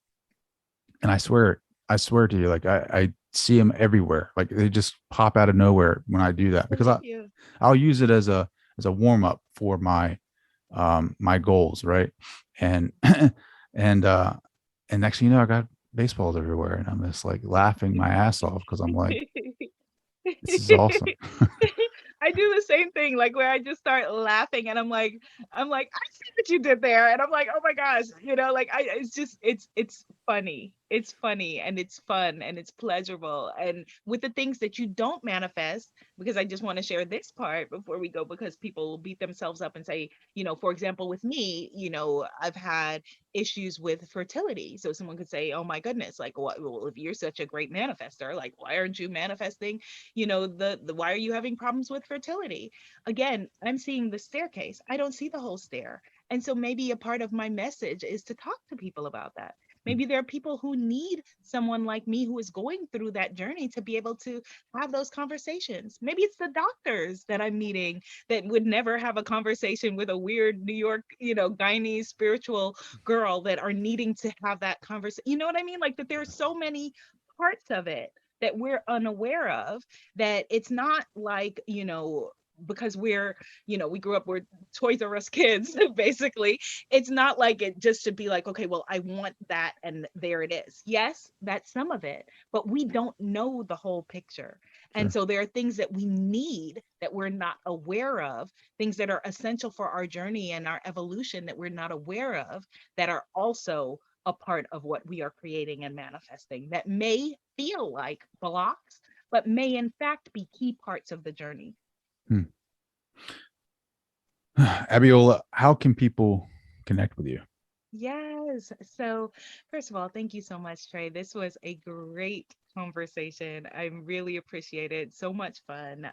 And I swear to you, like I see them everywhere. Like they just pop out of nowhere when I do that, because I'll use it as a warm up for my goals. Right. And, and next thing you know, I got baseballs everywhere, and I'm just like laughing my ass off, because I'm like, this is awesome. I do the same thing, like where I just start laughing, and I'm like, I see what you did there, and I'm like, oh my gosh, like it's funny. It's funny, and it's fun, and it's pleasurable. And with the things that you don't manifest, because I just want to share this part before we go, because people will beat themselves up and say, for example, with me, I've had issues with fertility. So someone could say, oh my goodness, like, well, if you're such a great manifester, like, why aren't you manifesting, why are you having problems with fertility? Again, I'm seeing the staircase. I don't see the whole stair. And so maybe a part of my message is to talk to people about that. Maybe there are people who need someone like me who is going through that journey to be able to have those conversations. Maybe it's the doctors that I'm meeting that would never have a conversation with a weird New York, Guyanese spiritual girl, that are needing to have that conversation. You know what I mean? Like that there's so many parts of it that we're unaware of, that it's not like, because we're, we grew up, we're Toys R Us kids, basically. It's not like it just should be like, okay, well, I want that, and there it is. Yes, that's some of it, but we don't know the whole picture. And so there are things that we need that we're not aware of, things that are essential for our journey and our evolution that we're not aware of, that are also a part of what we are creating and manifesting, that may feel like blocks, but may in fact be key parts of the journey. Abiola, how can people connect with you? Yes. So first of all, thank you so much, Trey. This was a great conversation. I really appreciate it. So much fun.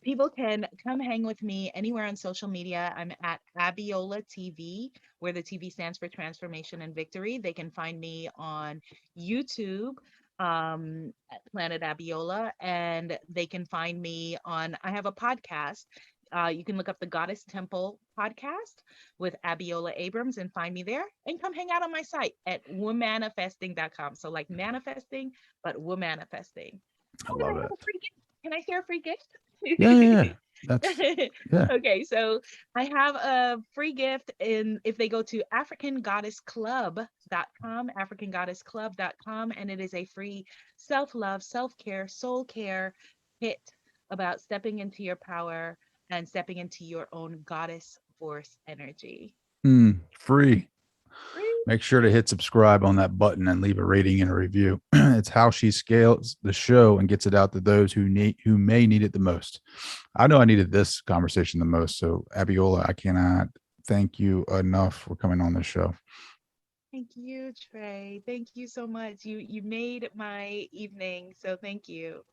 People can come hang with me anywhere on social media. I'm at Abiola TV, where the TV stands for Transformation and Victory. They can find me on YouTube at Planet Abiola, and they can find me on, I have a podcast. You can look up the Goddess Temple podcast with Abiola Abrams and find me there, and come hang out on my site at womanifesting.com. So like manifesting, but womanifesting. I love it. Can I share a free gift? Yeah. Yeah. Okay, so I have a free gift if they go to africangoddessclub.com, africangoddessclub.com, and it is a free self-love, self-care, soul care kit about stepping into your power and stepping into your own goddess force energy. Free. Make sure to hit subscribe on that button and leave a rating and a review. It's how she scales the show and gets it out to those who may need it the most. I know I needed this conversation the most. So Abiola, I cannot thank you enough for coming on this show. Thank you, Trey. Thank you so much. You made my evening. So thank you.